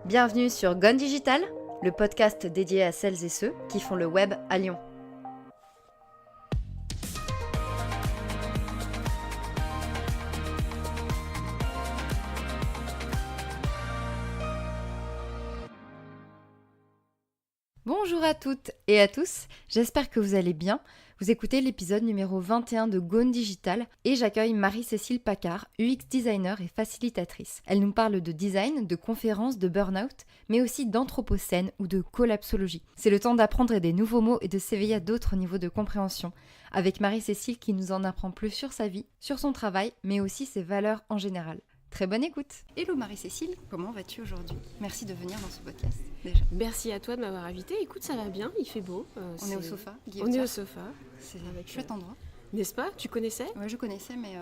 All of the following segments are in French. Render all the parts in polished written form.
Bienvenue sur Gone Digital, le podcast dédié à celles et ceux qui font le web à Lyon. Bonjour à toutes et à tous, j'espère que vous allez bien. Vous écoutez l'épisode numéro 21 de Gone Digital et j'accueille Marie-Cécile Paccard, UX designer et facilitatrice. Elle nous parle de design, de conférences, de burn-out, mais aussi d'anthropocène ou de collapsologie. C'est le temps d'apprendre des nouveaux mots et de s'éveiller à d'autres niveaux de compréhension. Avec Marie-Cécile qui nous en apprend plus sur sa vie, sur son travail, mais aussi ses valeurs en général. Très bonne écoute. Hello Marie-Cécile, comment vas-tu aujourd'hui? Merci de venir dans ce podcast déjà. Merci à toi de m'avoir invitée. Écoute, ça va bien, il fait beau. On est au sofa. On est au sofa. C'est un chouette endroit. N'est-ce pas? Tu connaissais? Ouais, je connaissais, mais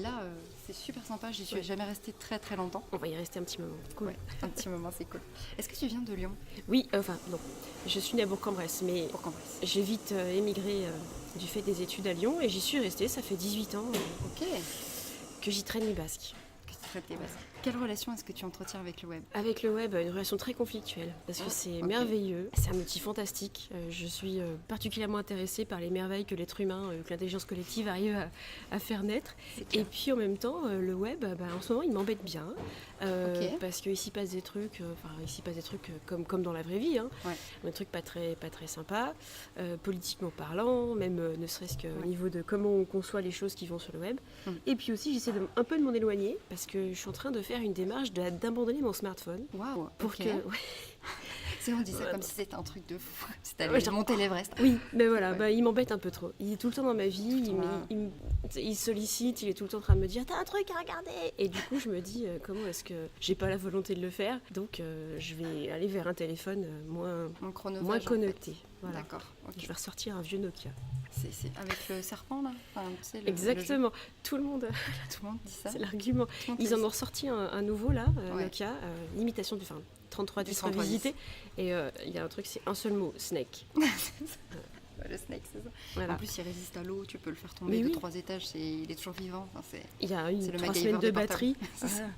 là, c'est super sympa. J'y suis jamais restée très très longtemps. On va y rester un petit moment. Cool. Ouais, un petit moment, c'est cool. Est-ce que tu viens de Lyon? Oui, non. Je suis née à Bourg-en-Bresse, mais j'ai vite émigré du fait des études à Lyon et j'y suis restée. Ça fait 18 ans que j'y traîne les basques. Quelle relation est-ce que tu entretiens avec le web? Avec le web, une relation très conflictuelle, parce que c'est merveilleux, c'est un outil fantastique. Je suis particulièrement intéressée par les merveilles que l'être humain, que l'intelligence collective arrive à faire naître. Et puis en même temps, le web, en ce moment, il m'embête bien, parce qu'il s'y passe des trucs, comme dans la vraie vie, des trucs pas très sympas, politiquement parlant, même ne serait-ce qu'au niveau de comment on conçoit les choses qui vont sur le web. Et puis aussi, j'essaie un peu de m'en éloigner, parce que je suis en train de faire une démarche d'abandonner mon smartphone. Waouh. Pour que... C'est on dit ça comme si c'était un truc de fou. Si t'allais monter l'Everest. Oui, mais voilà, il m'embête un peu trop. Il est tout le temps dans ma vie, il sollicite, il est tout le temps en train de me dire « T'as un truc à regarder !» Et du coup, je me dis « Comment est-ce que j'ai pas la volonté de le faire ?» Donc, je vais aller vers un téléphone moins connecté. Voilà. D'accord. Okay. Je vais ressortir un vieux Nokia. C'est avec le serpent là, Exactement. Tout le monde dit ça. C'est l'argument. Ils en ont ressorti un nouveau là, Nokia, l'imitation du 3310 revisité. Et il y a un truc, c'est un seul mot, Snake. Le Snake, c'est ça. Voilà. En plus, il résiste à l'eau, tu peux le faire tomber de 3 étages, il est toujours vivant. Enfin, il y a 3 semaines de batterie.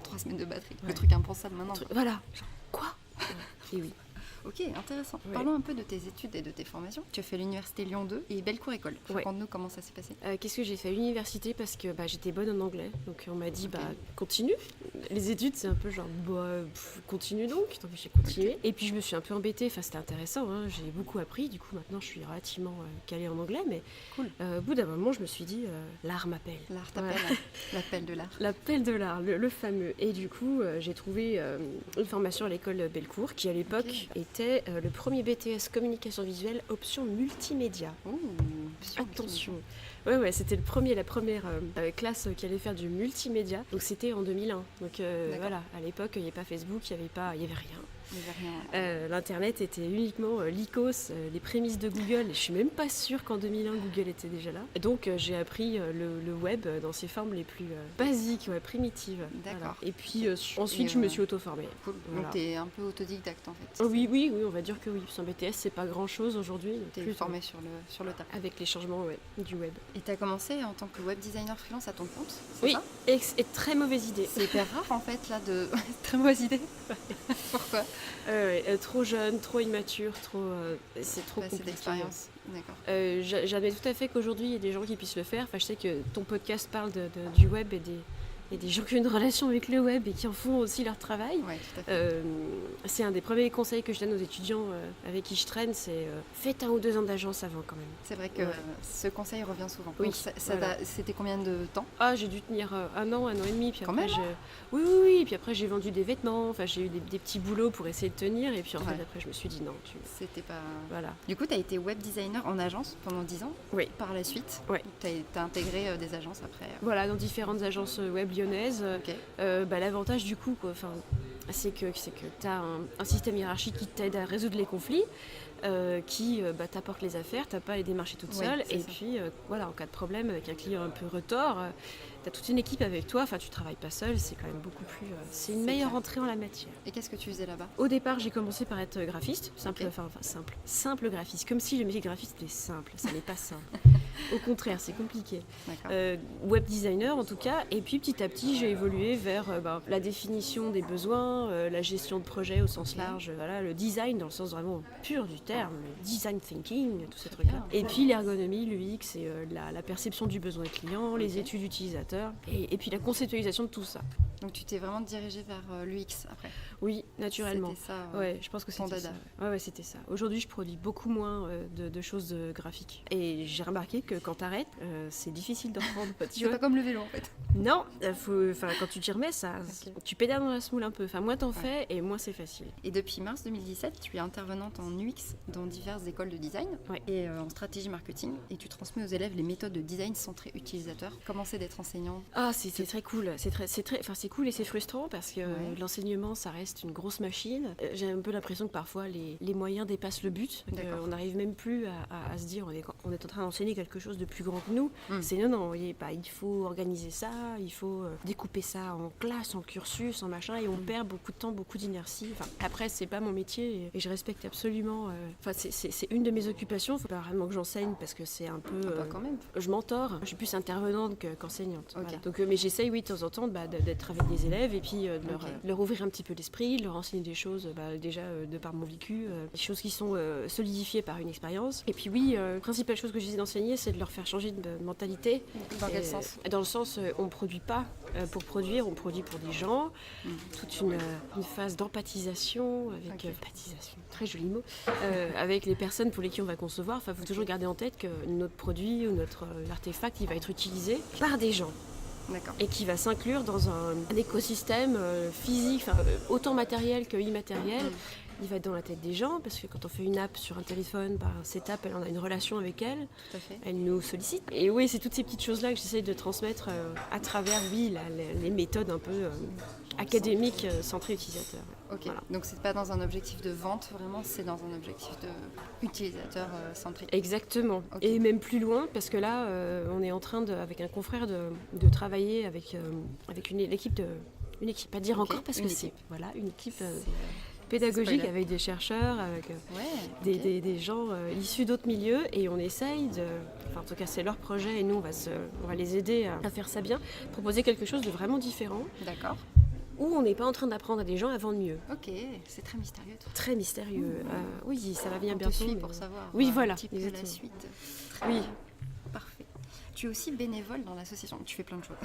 3 semaines de batterie. Le truc impensable maintenant. Voilà. Quoi? Et oui. Ok, intéressant. Ouais. Parlons un peu de tes études et de tes formations. Tu as fait l'université Lyon 2 et Bellecour École. Raconte-nous comment ça s'est passé. Qu'est-ce que j'ai fait à l'université? Parce que j'étais bonne en anglais. Donc on m'a dit, continue. Les études, c'est un peu genre, continue donc. Donc j'ai continué. Okay. Et puis je me suis un peu embêtée. Enfin, c'était intéressant. J'ai beaucoup appris. Du coup, maintenant, je suis relativement calée en anglais. Mais cool. Au bout d'un moment, je me suis dit, l'art m'appelle. L'art t'appelle. L'appel de l'art. L'appel de l'art, le fameux. Et du coup, j'ai trouvé une formation à l'école Bellecour qui, à l'époque, était le premier BTS communication visuelle option multimédia. Attention. Ouais, c'était la première classe qui allait faire du multimédia. Donc c'était en 2001. Donc voilà, à l'époque, il n'y avait pas Facebook, il n'y avait rien. L'internet était uniquement l'ICOS, les prémices de Google. Et je suis même pas sûre qu'en 2001 Google était déjà là. Et donc j'ai appris le web dans ses formes les plus basiques, primitives. D'accord. Voilà. Et puis ensuite je me suis auto-formée. Cool. Voilà. Donc t'es un peu autodidacte en fait. Oui, on va dire que oui. Sans BTS c'est pas grand chose aujourd'hui. T'es formée sur le tas. Avec les changements du web. Et t'as commencé en tant que web designer freelance à ton compte? Oui. Ça et très mauvaise idée. C'est hyper rare en fait là de très mauvaise idée. Pourquoi? Trop jeune, trop immature, c'est trop compliqué. D'expérience. D'accord. J'admets tout à fait qu'aujourd'hui il y a des gens qui puissent le faire. Enfin, je sais que ton podcast parle du web et des gens qui ont une relation avec le web et qui en font aussi leur travail. Ouais, tout à fait. C'est un des premiers conseils que je donne aux étudiants avec qui je traîne, c'est faites 1 ou 2 ans d'agence avant quand même. C'est vrai que ce conseil revient souvent. Oui. C'était combien de temps? J'ai dû tenir 1 an, 1 an et demi. Puis quand après, même Oui. Puis après, j'ai vendu des vêtements. Enfin, j'ai eu des petits boulots pour essayer de tenir. Et puis en fait, après, je me suis dit non. C'était pas... Voilà. Du coup, tu as été web designer en agence pendant 10 ans. Oui. Par la suite. Oui. Tu as intégré des agences après. Voilà, dans différentes agences web lyonnaises. Okay. L'avantage du coup, c'est que tu as un système hiérarchique qui t'aide à résoudre les conflits. qui t'apporte les affaires, t'as pas à les démarcher toute seule. Et puis en cas de problème avec un client un peu retors, t'as toute une équipe avec toi, enfin tu travailles pas seul, c'est quand même beaucoup plus... c'est une meilleure entrée en la matière. Et qu'est-ce que tu faisais là-bas ? Au départ, j'ai commencé par être graphiste, simple graphiste, comme si le métier de graphiste était simple, ça n'est pas simple. Au contraire, c'est compliqué. Web designer en tout cas, et puis petit à petit, j'ai évolué vers la définition des besoins, la gestion de projet au sens large, le design dans le sens vraiment pur du terme, le design thinking, tous ces trucs-là. Et puis l'ergonomie, l'UX, et la perception du besoin client, les études utilisateurs, et puis la conceptualisation de tout ça. Donc tu t'es vraiment dirigée vers l'UX après ? Oui, naturellement. C'était ça, je pense que c'était ça. Ouais, c'était ça. Aujourd'hui, je produis beaucoup moins de choses graphiques. Et j'ai remarqué que quand t'arrêtes, c'est difficile de reprendre. C'est pas comme le vélo en fait. Non, quand tu t'y remets, tu pédales dans la semoule un peu. Enfin, moins t'en fais et moins c'est facile. Et depuis mars 2017, tu es intervenante en UX dans diverses écoles de design et en stratégie marketing. Et tu transmets aux élèves les méthodes de design centrées utilisateurs. Comment c'est d'être enseignant ? Ah, c'est très cool. C'est cool et c'est frustrant parce que l'enseignement, ça reste une grosse machine. J'ai un peu l'impression que parfois les moyens dépassent le but. On n'arrive même plus à se dire on est en train d'enseigner quelque chose de plus grand que nous. C'est non, vous voyez, il faut organiser ça, il faut découper ça en classe, en cursus, en machin, et on perd beaucoup de temps, beaucoup d'inertie. Enfin, après, c'est pas mon métier et je respecte absolument. C'est une de mes occupations. Il faut pas vraiment que j'enseigne parce que c'est un peu. Quand même. Je m'entore. Je suis plus intervenante qu'enseignante. Voilà. Donc, mais j'essaye, de temps en temps, d'être avec des élèves et puis de leur ouvrir un petit peu l'esprit, de leur enseigner des choses, déjà de par mon vécu, des choses qui sont solidifiées par une expérience. Et puis la principale chose que j'essaie d'enseigner, c'est de leur faire changer de mentalité. Dans quel sens ? Dans le sens, on ne produit pas pour produire, on produit pour des gens. Toute une phase d'empathisation, très joli mot, avec les personnes pour lesquelles on va concevoir. Enfin, il faut toujours garder en tête que notre produit ou notre artefact, il va être utilisé par des gens. D'accord. Et qui va s'inclure dans un écosystème physique, autant matériel que immatériel. Il va être dans la tête des gens, parce que quand on fait une app sur un téléphone, cette app, on a une relation avec elle. Tout à fait. Elle nous sollicite. Et oui, c'est toutes ces petites choses-là que j'essaie de transmettre à travers, les méthodes un peu académiques centrées utilisateurs. Ok, voilà. Donc c'est pas dans un objectif de vente, vraiment, c'est dans un objectif d'utilisateur centrique. Exactement. Okay. Et même plus loin, parce que là, on est en train, avec un confrère, de travailler avec une équipe, pas dire encore, parce que c'est une équipe pédagogique avec des chercheurs, avec des gens issus d'autres milieux, et on essaye en tout cas c'est leur projet et nous on va les aider à faire ça bien, proposer quelque chose de vraiment différent. D'accord. Où on n'est pas en train d'apprendre à des gens à vendre mieux. Ok, c'est très mystérieux. Très mystérieux. Oui, ça va venir bientôt. On te suit pour savoir. Oui, voilà. Un petit peu la suite. Très bien. Parfait. Tu es aussi bénévole dans l'association. Tu fais plein de choses.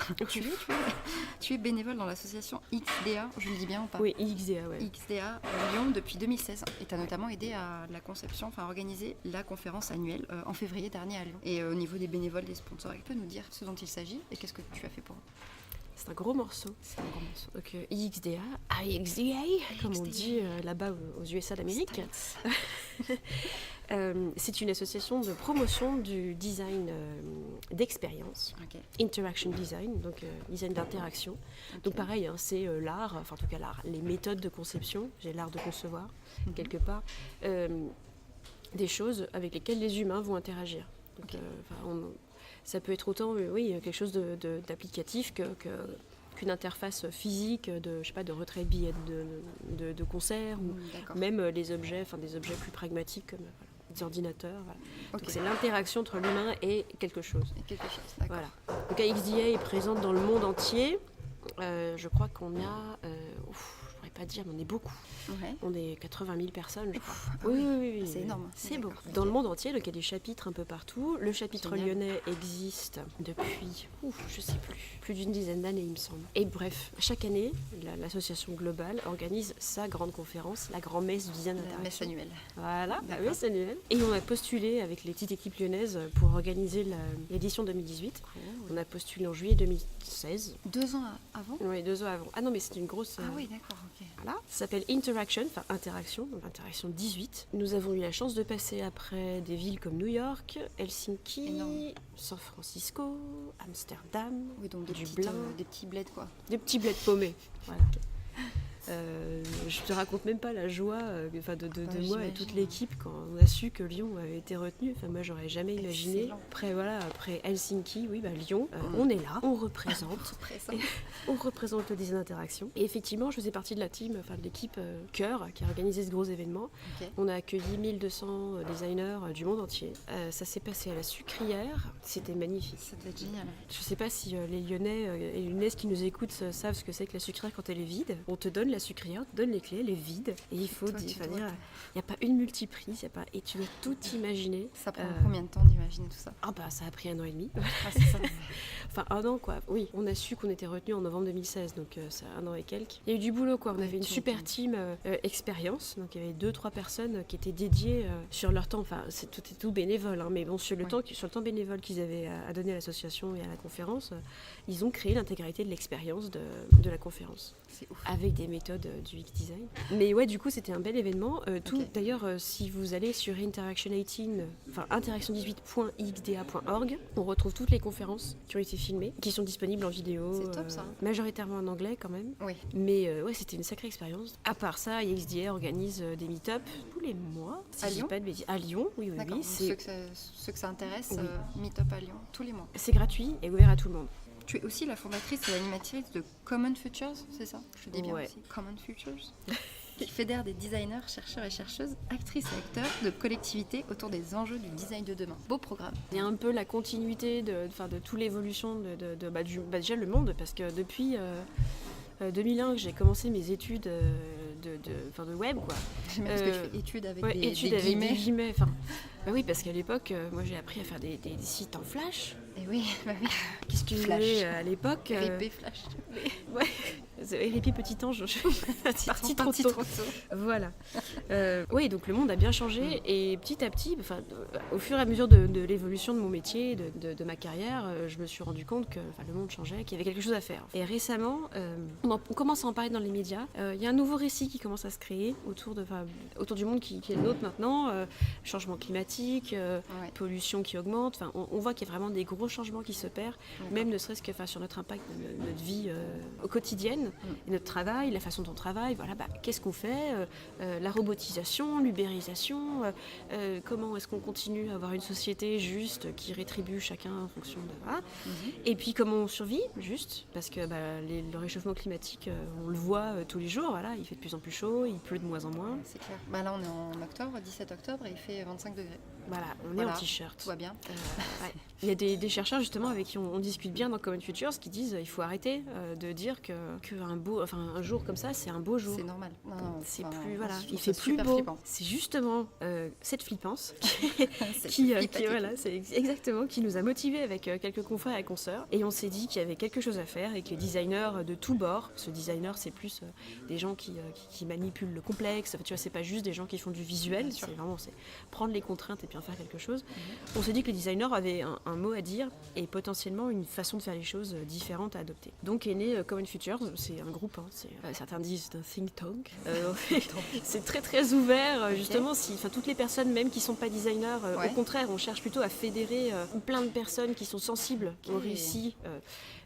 Tu es bénévole dans l'association XDA, je le dis bien ou pas ? Oui, XDA, ouais. XDA Lyon depuis 2016. Et tu as notamment aidé à la conception, organiser la conférence annuelle en février dernier à Lyon. Et au niveau des bénévoles, des sponsors, tu peux nous dire ce dont il s'agit et qu'est-ce que tu as fait pour eux ? C'est un gros morceau. Donc IXDA, comme on dit là-bas aux USA d'Amérique. C'est une association de promotion du design d'expérience, interaction design, donc design d'interaction. Donc pareil, c'est l'art, en tout cas l'art, les méthodes de conception, j'ai l'art de concevoir quelque part, des choses avec lesquelles les humains vont interagir. Donc, ça peut être autant quelque chose d'applicatif qu'une interface physique de retrait de billets de concert ou même des objets plus pragmatiques comme des ordinateurs. Voilà. Donc c'est l'interaction entre l'humain et quelque chose. D'accord. Voilà. Donc XDA est présente dans le monde entier. Je crois qu'on a... je pourrais pas dire, mais on est beaucoup. Ouais. On est 80 000 personnes, je crois. Oui. C'est énorme. C'est beaucoup. Dans le monde entier, donc il y a des chapitres un peu partout. Le chapitre lyonnais existe depuis, je sais plus d'une dizaine d'années, il me semble. Et bref, chaque année, l'association globale organise sa grande conférence, la grande messe du design d'interaction. La messe annuelle. Voilà, la messe annuelle. Et on a postulé avec les petites équipes lyonnaises pour organiser l'édition 2018. Cool. On a postulé en juillet 2016. 2 ans avant ? Oui, 2 ans avant. Ah non, mais c'est une grosse... Ah oui, d'accord, ok. Voilà, ça s'appelle Interaction, donc Interaction 18. Nous avons eu la chance de passer après des villes comme New York, Helsinki, San Francisco, Amsterdam, oui, donc Dublin. Des petits bleds, quoi. Des petits bleds paumés, voilà. Je te raconte même pas la joie de moi et toute j'imagine. l'équipe quand on a su que Lyon avait été retenu. Enfin, moi, j'aurais jamais imaginé. Excellent. Après Helsinki, Lyon, on est là, on représente. On représente le design d'interaction. Et effectivement, je faisais partie de la team, de l'équipe Cœur qui a organisé ce gros événement. Ok. On a accueilli 1200 designers du monde entier. Ça s'est passé à la Sucrière. C'était magnifique. Ça doit être génial. Je sais pas si les Lyonnais et les Lyonnaises qui nous écoutent savent ce que c'est que la Sucrière quand elle est vide. On te donne la Sucrière, on te donne les clés, elle est vide. Et il faut Toi, tu dois il n'y a pas une multiprise, et tu dois tout imaginer. Ça prend combien de temps d'imaginer tout ça? Ça a pris 1 an et demi. Ah, c'est ça. Enfin, 1 an, quoi. Oui, on a su qu'on était retenu en novembre 2016, donc ça a 1 an et quelques. Il y a eu du boulot, quoi. On avait une super team expérience, donc il y avait 2-3 personnes qui étaient dédiées sur leur temps. Enfin, c'était tout bénévole, hein, mais bon, sur le temps bénévole qu'ils avaient à donner à l'association et à la conférence, ils ont créé l'intégralité de l'expérience de la conférence. C'est ouf. Avec des méthodes du UX design. Mais ouais, du coup, c'était un bel événement. Ok. D'ailleurs, si vous allez sur interaction18.xda.org, on retrouve toutes les conférences qui ont été filmées, qui sont disponibles en vidéo. C'est top, ça. Majoritairement en anglais quand même. Oui. Mais ouais, c'était une sacrée expérience. À part ça, XDA organise des meet-up tous les mois. Si À je dis Lyon pas de bêtises. À Lyon, oui. D'accord. Donc, C'est ceux que ça intéresse, Oui. meet-up à Lyon, tous les mois. gratuit et ouvert à tout le monde. Tu es aussi la fondatrice et l'animatrice de Common Futures, c'est ça? Je dis bien Ouais. aussi. Common Futures qui fédère des designers, chercheurs et chercheuses, actrices et acteurs de collectivités autour des enjeux du design de demain. Beau programme. Il y a un peu la continuité de toute l'évolution déjà le monde, parce que depuis 2001 que j'ai commencé mes études de web, quoi. J'aime bien parce que tu fais études avec des études avec guillemets. des guillemets. Oui, parce qu'à l'époque, moi j'ai appris à faire des sites en Flash. Et oui, bah oui. Qu'est-ce que je Flash. voulais à l'époque RIP Flash. Ouais, RIP petit ange, je suis partie trop Parti tôt. trop tôt. Voilà. Oui, donc le monde a bien changé et petit à petit, au fur et à mesure de l'évolution de mon métier, de ma carrière, je me suis rendu compte que le monde changeait, qu'il y avait quelque chose à faire. Et récemment, on commence à en parler dans les médias. Il y a un nouveau récit qui commence à se créer autour du monde qui est le nôtre maintenant. Changement climatique, Ouais. pollution qui augmente. On voit qu'il y a vraiment des gros changements qui s'opèrent, même ne serait-ce que sur notre impact de notre vie quotidienne, et notre travail, la façon dont on travaille. Qu'est-ce qu'on fait, la robotisation, l'ubérisation, comment est-ce qu'on continue à avoir une société juste qui rétribue chacun en fonction de... Voilà. Et puis comment on survit, juste, parce que le réchauffement climatique, on le voit tous les jours, voilà, il fait de plus en plus chaud, il pleut de moins en moins. C'est clair. Là, on est en octobre, 17 octobre, et il fait 25 degrés. Voilà, on est en t-shirt. Tout va bien. Ouais. Il y a des chercheurs justement avec qui on discute bien dans Common Futures qui disent il faut arrêter de dire un jour comme ça c'est un beau jour. C'est normal. Non, C'est enfin, plus je trouve il ça fait plus super beau. flippant. C'est justement cette flippance C'est qui flippatique. c'est exactement qui nous a motivés avec quelques confrères et consoeurs, et on s'est dit qu'il y avait quelque chose à faire et que les designers de tous bords, ce designer c'est plus des gens qui manipulent le complexe, tu vois, c'est pas juste des gens qui font du visuel, Bien sûr. c'est prendre les contraintes et puis en faire quelque chose. On s'est dit que les designers avaient un mot à dire et potentiellement une façon de faire les choses différentes à adopter. Donc est né Common Futures, c'est un groupe, certains disent c'est un think tank. C'est très très ouvert, justement, toutes les personnes même qui sont pas designers, Ouais. au contraire, on cherche plutôt à fédérer plein de personnes qui sont sensibles au Ok. récit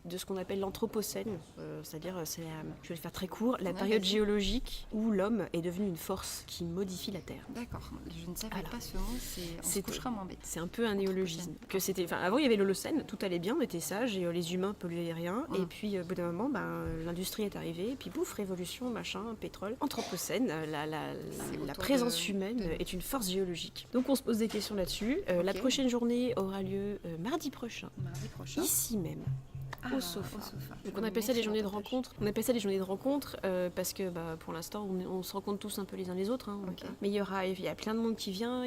de ce qu'on appelle l'anthropocène, c'est-à-dire, je vais le faire très court, la Ouais, période vas-y. géologique où l'homme est devenu une force qui modifie la Terre. D'accord. Je ne savais Voilà. pas ce mot, on se C'était- couchera moins bête. C'est un peu un néologisme. Avant, il y avait l'Holocène, tout allait bien, on était sages et les humains polluaient rien. Et puis, au bout d'un moment, l'industrie est arrivée, et puis pouf, révolution, machin, pétrole. Anthropocène, la autour présence de- humaine est une force géologique. Donc, on se pose des questions là-dessus. La Ok. prochaine journée aura lieu mardi prochain, Mardi prochain. ici même. Au sofa. Donc on Je appelle ça des mettrai journées de dans ta page. rencontre. On appelle ça des journées de rencontre parce que pour l'instant on se rencontre tous un peu les uns les autres. Ok. Mais il y a plein de monde qui vient.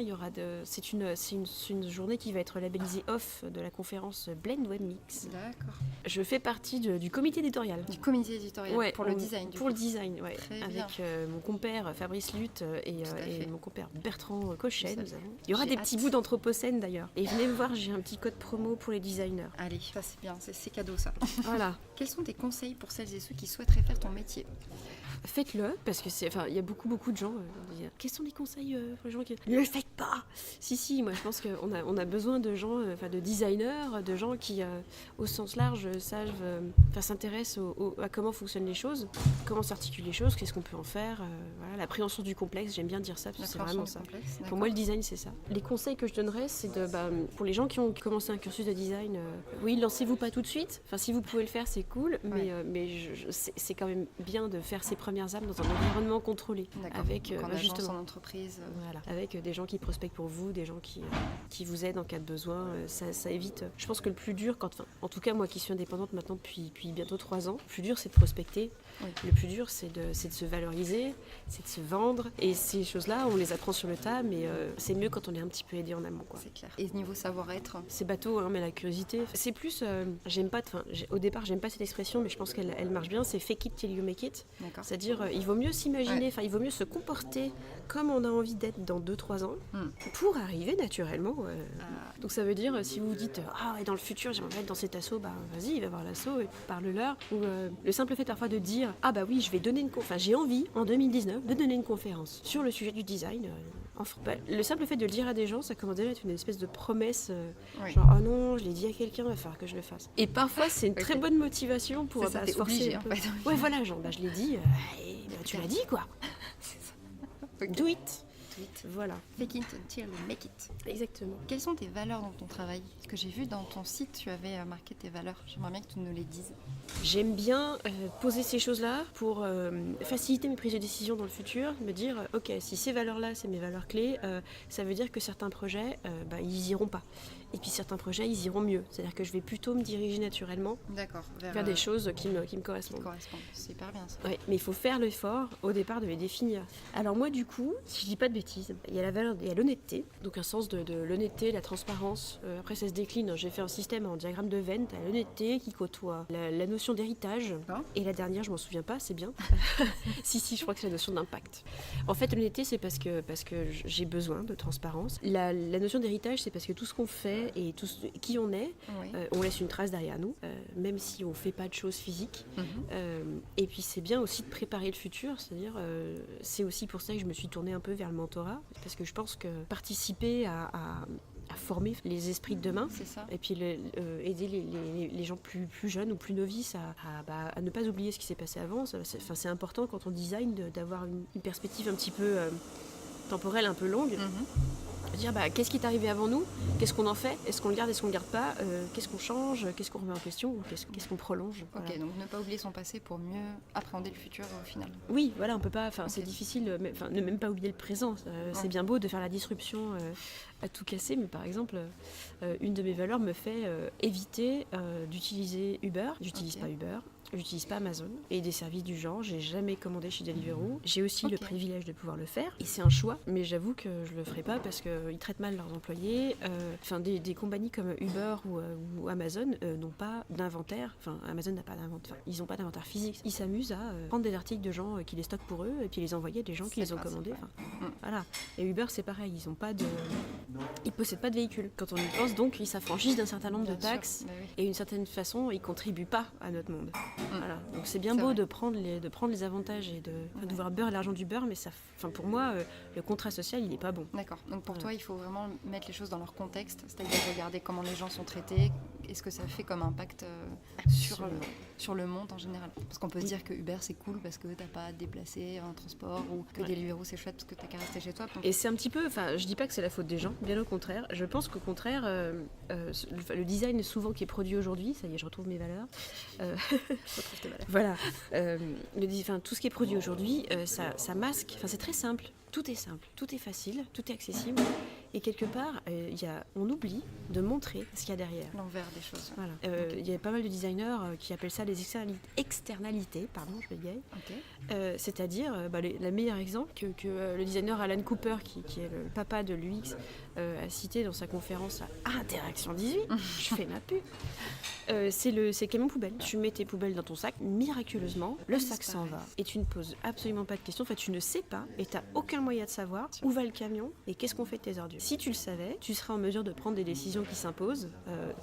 C'est une journée qui va être labellisée off de la conférence Blend Web Mix. D'accord. Je fais partie du comité éditorial. Du comité éditorial Ouais, pour le design. du Pour coup. le design, ouais. Très Avec bien. mon compère Fabrice Lutte et Tout à fait. mon compère Bertrand Cochet. Vous nous savez. avons. Il y aura J'ai des petits hâte. bouts d'anthropocène d'ailleurs. Et venez me voir, j'ai un petit code promo pour les designers. Allez, ça c'est bien, c'est cadeau ça. Voilà. Quels sont tes conseils pour celles et ceux qui souhaiteraient faire ton métier? faites-le, parce que il y a beaucoup de gens qui disent, quels sont les conseils pour les gens qui... Ne le faites pas. Si, moi je pense qu'on a besoin de gens, de designers, de gens qui, au sens large, s'intéressent à comment fonctionnent les choses, comment s'articulent les choses, qu'est-ce qu'on peut en faire, voilà, l'appréhension du complexe, j'aime bien dire ça, parce que c'est vraiment ça. Pour moi, le design, c'est ça. Les conseils que je donnerais, c'est pour les gens qui ont commencé un cursus de design, oui, lancez-vous pas tout de suite. Enfin, si vous pouvez le faire, c'est cool, mais c'est quand même bien de faire ses premières armes dans un environnement contrôlé. Avec justement en entreprise. Voilà, avec des gens qui prospectent pour vous, des gens qui vous aident en cas de besoin. Ça évite. Je pense que le plus dur, en tout cas moi qui suis indépendante maintenant depuis bientôt 3 ans, le plus dur c'est de prospecter. Oui. Le plus dur c'est de se valoriser, c'est de se vendre. Et ces choses-là, on les apprend sur le tas, mais c'est mieux quand on est un petit peu aidé en amont, quoi. C'est clair. Et niveau savoir-être, c'est bateau, hein, mais la curiosité, c'est plus. Au départ, j'aime pas cette expression, mais je pense qu'elle marche bien. C'est fake it till you make it. D'accord. C'est-à-dire, il vaut mieux s'imaginer, il vaut mieux se comporter comme on a envie d'être dans 2-3 ans pour arriver naturellement. Donc ça veut dire, si vous vous dites, et dans le futur, j'aimerais être dans cet asso, vas-y, va voir l'asso et parle-leur. Ou le simple fait parfois de dire, oui, je vais donner j'ai envie en 2019 de donner une conférence sur le sujet du design. Le simple fait de le dire à des gens, ça commence déjà à être une espèce de promesse, genre oh non, je l'ai dit à quelqu'un, il va falloir que je le fasse. Et parfois c'est une très bonne motivation pour se forcer. Obligé, en fait. Ouais, voilà, genre je l'ai dit, tu l'as dit quoi. C'est ça. Okay. Do it. Voilà. Fake it until you make it. Exactement. Quelles sont tes valeurs dans ton travail ? Parce que j'ai vu dans ton site, tu avais marqué tes valeurs. J'aimerais bien que tu nous les dises. J'aime bien poser ces choses-là pour faciliter mes prises de décision dans le futur, me dire, ok, si ces valeurs-là, c'est mes valeurs clés, ça veut dire que certains projets, ils iront pas. Et puis certains projets, ils iront mieux. C'est-à-dire que je vais plutôt me diriger naturellement vers des choses qui me correspondent. C'est hyper bien ça. Ouais, mais il faut faire l'effort au départ de les définir. Alors moi du coup, si je dis pas de bêtises, il y a la valeur, il y a l'honnêteté, donc un sens de l'honnêteté, la transparence. Après ça se décline, j'ai fait un système en diagramme de Venn, t'as l'honnêteté qui côtoie la notion d'héritage, et la dernière je m'en souviens pas, c'est bien. si, je crois que c'est la notion d'impact. En fait l'honnêteté c'est parce que j'ai besoin de transparence. La notion d'héritage c'est parce que tout ce qu'on fait et tout qui on est, on laisse une trace derrière nous, même si on fait pas de choses physiques. Et puis c'est bien aussi de préparer le futur, c'est-à-dire c'est aussi pour ça que je me suis tournée un peu vers le mentorat, parce que je pense que participer à former les esprits de demain, c'est ça. Et puis aider les gens plus jeunes ou plus novices à ne pas oublier ce qui s'est passé avant. C'est important quand on design d'avoir une perspective un petit peu temporelle, un peu longue. Dire qu'est-ce qui est arrivé avant nous, qu'est-ce qu'on en fait, est-ce qu'on le garde, est-ce qu'on le garde pas, qu'est-ce qu'on change, qu'est-ce qu'on remet en question ou qu'est-ce qu'on prolonge. Ok, voilà. Donc ne pas oublier son passé pour mieux appréhender le futur au final. Oui, voilà, on peut pas, c'est difficile, ne même pas oublier le présent. C'est bien beau de faire la disruption à tout casser, mais par exemple, une de mes valeurs me fait éviter d'utiliser Uber. J'utilise pas Uber. J'utilise pas Amazon et des services du genre. J'ai jamais commandé chez Deliveroo. J'ai aussi le privilège de pouvoir le faire. Et c'est un choix, mais j'avoue que je le ferai pas parce qu'ils traitent mal leurs employés. Des compagnies comme Uber ou Amazon n'ont pas d'inventaire. Amazon n'a pas d'inventaire. Ils n'ont pas d'inventaire physique. Ils s'amusent à prendre des articles de gens qui les stockent pour eux et puis les envoyer à des gens qui les ont commandés. Voilà. Et Uber, c'est pareil. Ils possèdent pas de véhicule. Quand on y pense, donc ils s'affranchissent d'un certain nombre de taxes et d'une certaine façon, ils contribuent pas à notre monde. Voilà. Donc c'est bien beau de prendre les avantages et de vouloir beurre l'argent du beurre, mais pour moi, le contrat social, il n'est pas bon. D'accord. Donc pour toi, il faut vraiment mettre les choses dans leur contexte, c'est-à-dire regarder comment les gens sont traités, est-ce que ça fait comme impact sur le monde en général. Parce qu'on peut se dire que Uber, c'est cool parce que t'as pas à te déplacer en transport, ou que Deliveroo, c'est chouette parce que t'as qu'à rester chez toi. Donc... Et c'est un petit peu, je dis pas que c'est la faute des gens, bien au contraire. Je pense qu'au contraire, le design souvent qui est produit aujourd'hui, ça y est, je retrouve mes valeurs. Voilà. Tout ce qui est produit aujourd'hui, ça masque. C'est très simple. Tout est simple, tout est facile, tout est accessible. Et quelque part, on oublie de montrer ce qu'il y a derrière. L'envers des choses. Voilà. Il y a pas mal de designers qui appellent ça les externalités. Pardon, je vais le dire. C'est-à-dire, le meilleur exemple que le designer Alan Cooper, qui est le papa de l'UX, a cité dans sa conférence à Interaction 18, je fais ma pub, c'est le camion poubelle. Tu mets tes poubelles dans ton sac, miraculeusement, le sac s'en va. Et tu ne poses absolument pas de questions. Tu ne sais pas et tu n'as aucun moyen de savoir où va le camion et qu'est-ce qu'on fait de tes ordures. Si tu le savais, tu serais en mesure de prendre des décisions qui s'imposent,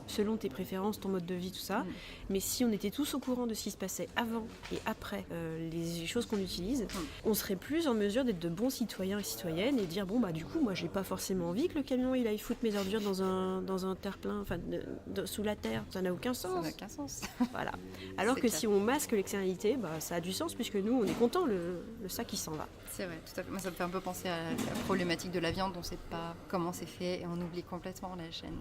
selon tes préférences, ton mode de vie, tout ça. Mais si on était tous au courant de ce qui se passait avant et après les choses qu'on utilise, on serait plus en mesure d'être de bons citoyens et citoyennes et dire bon bah du coup moi j'ai pas forcément envie que le camion il aille foutre mes ordures dans un terre-plein, enfin sous la terre, ça n'a aucun sens. Ça n'a aucun sens. Voilà. Alors que si on masque l'externalité, bah ça a du sens puisque nous on est content le sac il s'en va. C'est vrai, tout à fait. Moi ça me fait un peu penser à la problématique de la viande, on sait pas comment c'est fait et on oublie complètement la chaîne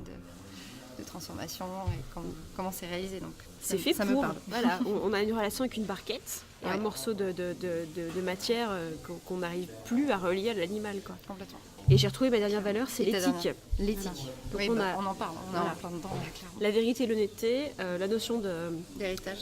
de transformation et comment c'est réalisé. Donc c'est fait ça pour. Me parle. Voilà, on a une relation avec une barquette et un morceau de matière qu'on n'arrive plus à relier à l'animal, quoi. Complètement. Et j'ai retrouvé ma dernière valeur, c'est l'éthique. L'éthique. Voilà. Oui, on en parle, on en parle dedans, clairement. La vérité et l'honnêteté, la notion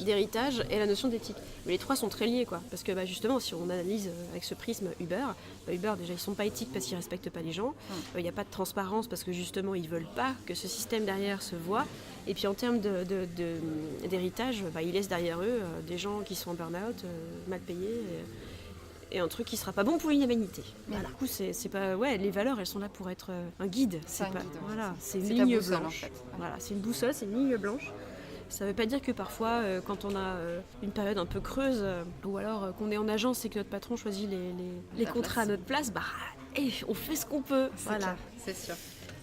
d'héritage et la notion d'éthique. Mais les trois sont très liés, quoi. Parce que justement, si on analyse avec ce prisme Uber, déjà ils sont pas éthiques parce qu'ils respectent pas les gens. Il n'y a pas de transparence parce que justement ils veulent pas que ce système derrière se voit. Et puis en termes d'héritage, ils laissent derrière eux des gens qui sont en burn-out, mal payés. Et un truc qui sera pas bon pour l'humanité. Voilà. Du coup, c'est pas. Ouais, les valeurs, elles sont là pour être un guide. C'est pas. Voilà, c'est une ligne blanche. En fait. Voilà, c'est une boussole, c'est une ligne blanche. Ça veut pas dire que parfois, quand on a une période un peu creuse, ou alors qu'on est en agence et que notre patron choisit les contrats à notre place, on fait ce qu'on peut. Voilà, clair, c'est sûr.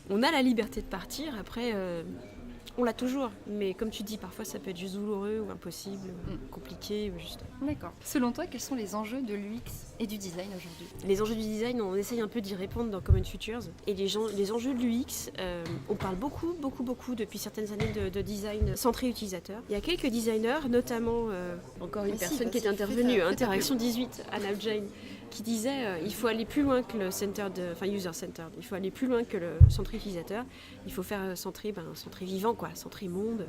On a la liberté de partir. Après. On l'a toujours, mais comme tu dis, parfois ça peut être juste douloureux ou impossible, compliqué ou juste... D'accord. Selon toi, quels sont les enjeux de l'UX et du design aujourd'hui ? Les enjeux du design, on essaye un peu d'y répondre dans Common Futures. Et les enjeux de l'UX, on parle beaucoup depuis certaines années de design centré utilisateur. Il y a quelques designers, notamment encore une personne qui est intervenue, Interaction 18, Anna Jane, qui disait il faut aller plus loin que le user-centered. Il faut aller plus loin que le centré utilisateur. Il faut faire centré vivant, quoi, centré monde,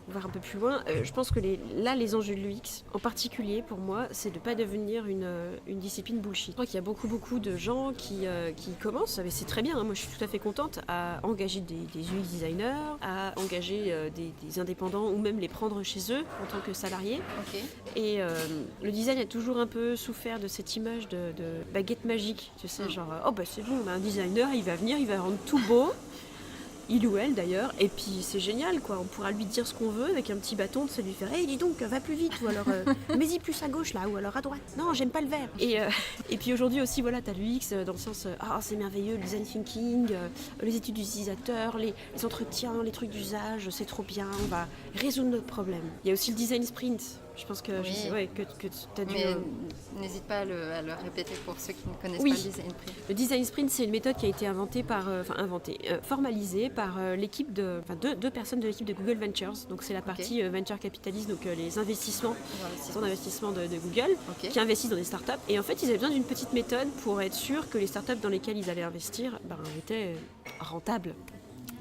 voir un peu plus loin. Je pense que les enjeux de l'UX, en particulier pour moi, c'est de ne pas devenir une discipline bullshit. Je crois qu'il y a beaucoup de gens qui commencent, mais c'est très bien, moi je suis tout à fait contente, à engager des UX designers, à engager des indépendants ou même les prendre chez eux en tant que salariés. Okay. Et le design a toujours un peu souffert de cette image de baguette magique, tu sais, genre c'est bon, on a un designer, il va venir, il va rendre tout beau, il ou elle d'ailleurs, et puis c'est génial, quoi, on pourra lui dire ce qu'on veut avec un petit bâton, de se lui faire dis donc, va plus vite, ou alors mets-y plus à gauche là, ou alors à droite, non, j'aime pas le vert. Et puis aujourd'hui aussi, voilà, t'as l'UX dans le sens c'est merveilleux, le design thinking, les études d'utilisateurs, les entretiens, les trucs d'usage, c'est trop bien, on va résoudre notre problème. Il y a aussi le design sprint. Je pense que, que tu as dû... Mais n'hésite pas à le répéter pour ceux qui ne connaissent pas le design sprint. Le design sprint, c'est une méthode qui a été formalisée par l'équipe deux personnes de l'équipe de Google Ventures. Donc c'est la partie venture capitalist, donc les investissements, fonds d'investissement de Google, qui investissent dans des startups. Et en fait, ils avaient besoin d'une petite méthode pour être sûr que les startups dans lesquelles ils allaient investir étaient rentables.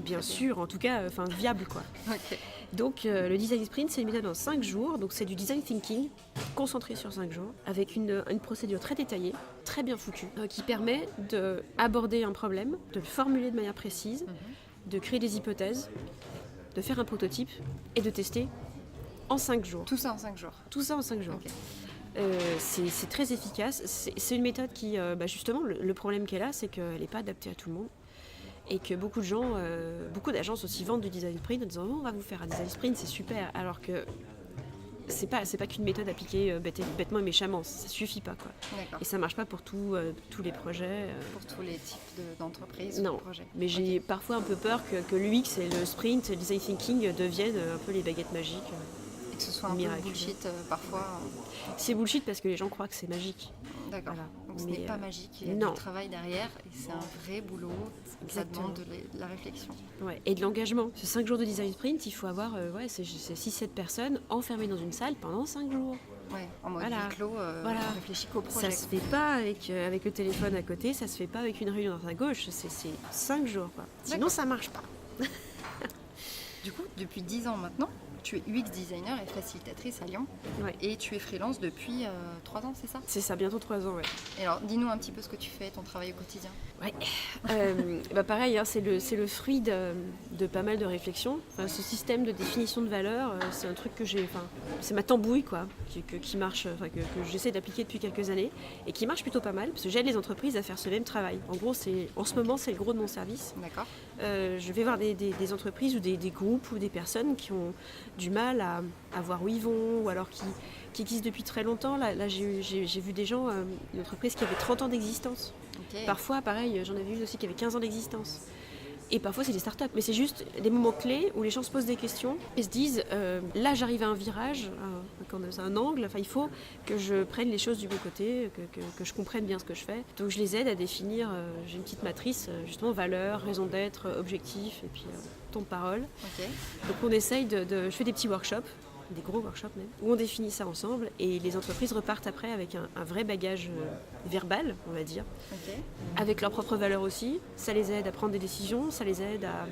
Bien sûr, en tout cas, viable, quoi. Okay. Donc, le design sprint, c'est une méthode en 5 jours. Donc, c'est du design thinking concentré sur 5 jours, avec une procédure très détaillée, très bien foutue, qui permet d'aborder un problème, de le formuler de manière précise, de créer des hypothèses, de faire un prototype et de tester en 5 jours. Tout ça en 5 jours. Tout ça en 5 jours. Okay. C'est très efficace. C'est une méthode qui, justement, le problème qu'elle a, c'est qu'elle n'est pas adaptée à tout le monde. Et que beaucoup de gens, beaucoup d'agences aussi vendent du design sprint en disant on va vous faire un design sprint, c'est super, alors que c'est pas qu'une méthode appliquée bêtement et méchamment, ça suffit pas, quoi. D'accord. Et ça marche pas pour tous les projets. Pour tous les types d'entreprises non, ou de projets. Mais j'ai parfois un peu peur que l'UX et le sprint, le design thinking deviennent un peu les baguettes magiques. Et que ce soit un peu bullshit parfois. C'est bullshit parce que les gens croient que c'est magique. D'accord. Voilà. Donc ce n'est pas magique, il y a du travail derrière et c'est un vrai boulot. Ça demande de la réflexion. Ouais. Et de l'engagement. Ce 5 jours de design sprint, il faut avoir c'est 6-7 personnes enfermées dans une salle pendant 5 jours. Ouais, en mode huis clos, on réfléchit qu'au projet. Ça se fait pas avec le téléphone à côté, ça se fait pas avec une réunion à gauche, c'est 5 jours, quoi. Sinon ça marche pas. Du coup, depuis 10 ans maintenant, tu es UX designer et facilitatrice à Lyon. Ouais. Et tu es freelance depuis 3 ans, c'est ça? C'est ça, bientôt 3 ans, ouais. Et alors, dis-nous un petit peu ce que tu fais, ton travail au quotidien. Ouais. Pareil, hein, c'est le fruit de pas mal de réflexions. Enfin, ce système de définition de valeur, c'est un truc que c'est ma tambouille, quoi, qui marche, que j'essaie d'appliquer depuis quelques années et qui marche plutôt pas mal, parce que j'aide les entreprises à faire ce même travail. En gros, en ce moment, c'est le gros de mon service. D'accord. Je vais voir des entreprises ou des groupes ou des personnes qui ont du mal à voir où ils vont, ou alors qui existent depuis très longtemps. Là j'ai vu des gens, une entreprise qui avait 30 ans d'existence. Okay. Parfois, pareil, j'en avais une aussi qui avait 15 ans d'existence. Et parfois, c'est des startups. Mais c'est juste des moments clés où les gens se posent des questions et se disent là, j'arrive à un virage, c'est un angle. Enfin, il faut que je prenne les choses du bon côté, que je comprenne bien ce que je fais. Donc, je les aide à définir. J'ai une petite matrice, justement, valeurs, raison d'être, objectifs et puis temps de parole. Okay. Donc, on essaye je fais des petits workshops, des gros workshops même, où on définit ça ensemble et les entreprises repartent après avec un vrai bagage verbal, on va dire, Okay. avec leurs propres valeurs aussi. Ça les aide à prendre des décisions, ça les aide à,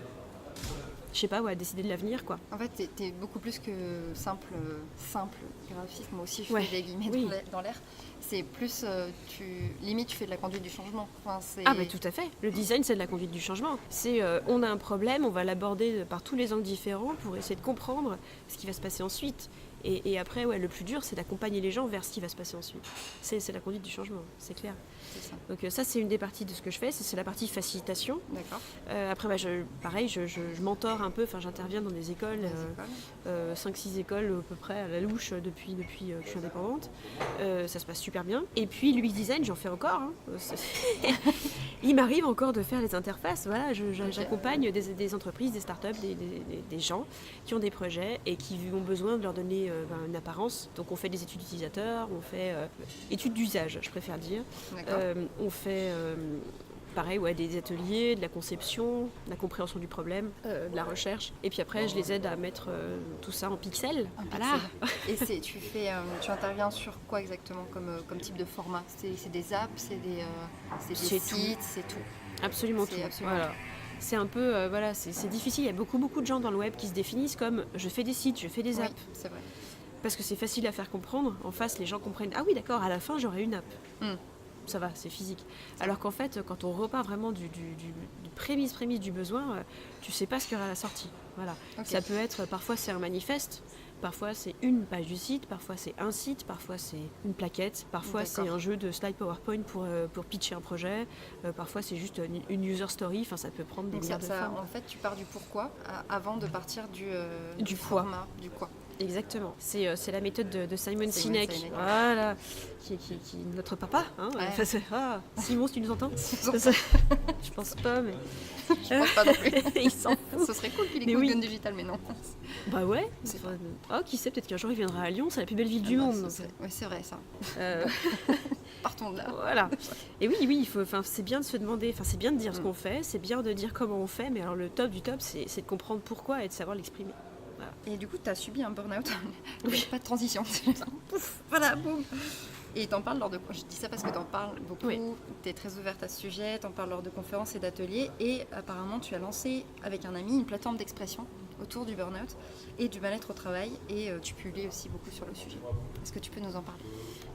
à décider de l'avenir, quoi. En fait, t'es beaucoup plus que simple graphiste. Moi aussi, je Ouais. fais des guillemets Oui. dans l'air. C'est plus, limite, tu fais de la conduite du changement. Enfin, Tout à fait. Le design, c'est de la conduite du changement. C'est, on a un problème, on va l'aborder par tous les angles différents pour essayer de comprendre ce qui va se passer ensuite. Et après, le plus dur, c'est d'accompagner les gens vers ce qui va se passer ensuite. C'est la conduite du changement, c'est clair. C'est ça. Donc ça, c'est une des parties de ce que je fais, c'est la partie facilitation. D'accord. Après, je mentore un peu, j'interviens dans des écoles, 5-6 écoles à peu près à la louche depuis que je suis indépendante. Ça se passe super bien. Et puis l'UX design, j'en fais encore. Hein. Il m'arrive encore de faire les interfaces. Voilà, j'accompagne des entreprises, des startups, des gens qui ont des projets et qui ont besoin de leur donner une apparence. Donc on fait des études utilisateurs, on fait études d'usage, je préfère dire. On fait pareil, des ateliers, de la conception, de la compréhension du problème, de la recherche. Et puis après, je les aide à mettre tout ça en pixels. Voilà. Et tu interviens sur quoi exactement comme type de format? C'est des apps, c'est des sites, c'est tout. Absolument tout. Voilà. C'est un peu, c'est difficile. Il y a beaucoup de gens dans le web qui se définissent comme je fais des sites, je fais des apps. Oui, c'est vrai. Parce que c'est facile à faire comprendre. En face, les gens comprennent. Ah oui, d'accord, à la fin, j'aurai une app. Ça va, c'est physique. Alors qu'en fait, quand on repart vraiment du prémisse du besoin, tu sais pas ce qu'il y aura à la sortie. Voilà. Okay. Ça peut être, parfois c'est un manifeste, parfois c'est une page du site, parfois c'est un site, parfois c'est une plaquette, parfois c'est un jeu de slide PowerPoint pour pitcher un projet, parfois c'est juste une user story, ça peut prendre des milliards de formes. En fait, tu pars du pourquoi avant de partir du format, du quoi. Exactement. C'est la méthode de Simon Sinek. Voilà. Qui est notre papa. Hein. Ouais. Simon, si tu nous entends. Je pense pas, mais... Je pense pas non plus. Il s'en fout. Ce serait cool qu'il écoute Gun Digital, mais non. Bah ouais. Qui sait, peut-être qu'un jour il viendra à Lyon, c'est la plus belle ville du monde. Oui, c'est vrai ça. Partons de là. Voilà. Et oui, c'est bien de se demander, c'est bien de dire ce qu'on fait, c'est bien de dire comment on fait, mais alors le top du top, c'est de comprendre pourquoi et de savoir l'exprimer. Voilà. Et du coup, tu as subi un burn-out. Oui. Pas de transition. Pouf, voilà, boum. Et t'en parles lors de... Je dis ça parce que t'en parles beaucoup, t'es très ouverte à ce sujet, t'en parles lors de conférences et d'ateliers, et apparemment tu as lancé avec un ami une plateforme d'expression autour du burn-out et du mal-être au travail, et tu publies aussi beaucoup sur le sujet. Est-ce que tu peux nous en parler ?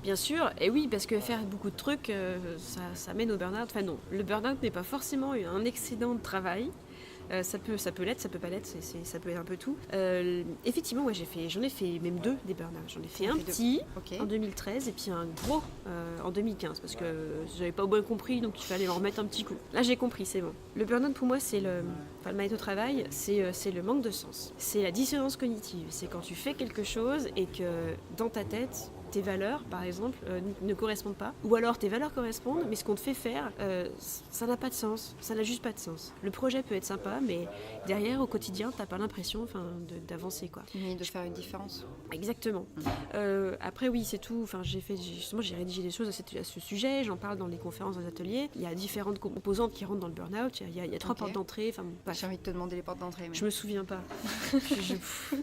Bien sûr, et oui, parce que faire beaucoup de trucs, ça mène au burn-out. Enfin non, le burn-out n'est pas forcément un excédent de travail. Ça peut l'être, ça peut pas l'être, ça peut être un peu tout. Effectivement, j'en ai fait même 2 des burn-out. J'en ai fait un petit en 2013 et puis un gros en 2015 parce que j'avais pas bien compris, donc il fallait en remettre un petit coup. Là, j'ai compris, c'est bon. Le burn-out pour moi, c'est le mal-être au travail, c'est le manque de sens. C'est la dissonance cognitive. C'est quand tu fais quelque chose et que dans ta tête, tes valeurs, par exemple, ne correspondent pas. Ou alors tes valeurs correspondent, mais ce qu'on te fait faire, ça n'a pas de sens. Ça n'a juste pas de sens. Le projet peut être sympa, mais derrière, au quotidien, t'as pas l'impression d'avancer, quoi. Ni de faire une différence. Exactement. Après, oui, c'est tout. J'ai rédigé des choses à ce sujet. J'en parle dans les conférences, dans les ateliers. Il y a différentes composantes qui rentrent dans le burn-out. Il y a 3 portes d'entrée. J'ai envie de te demander les portes d'entrée. Mais... Je me souviens pas.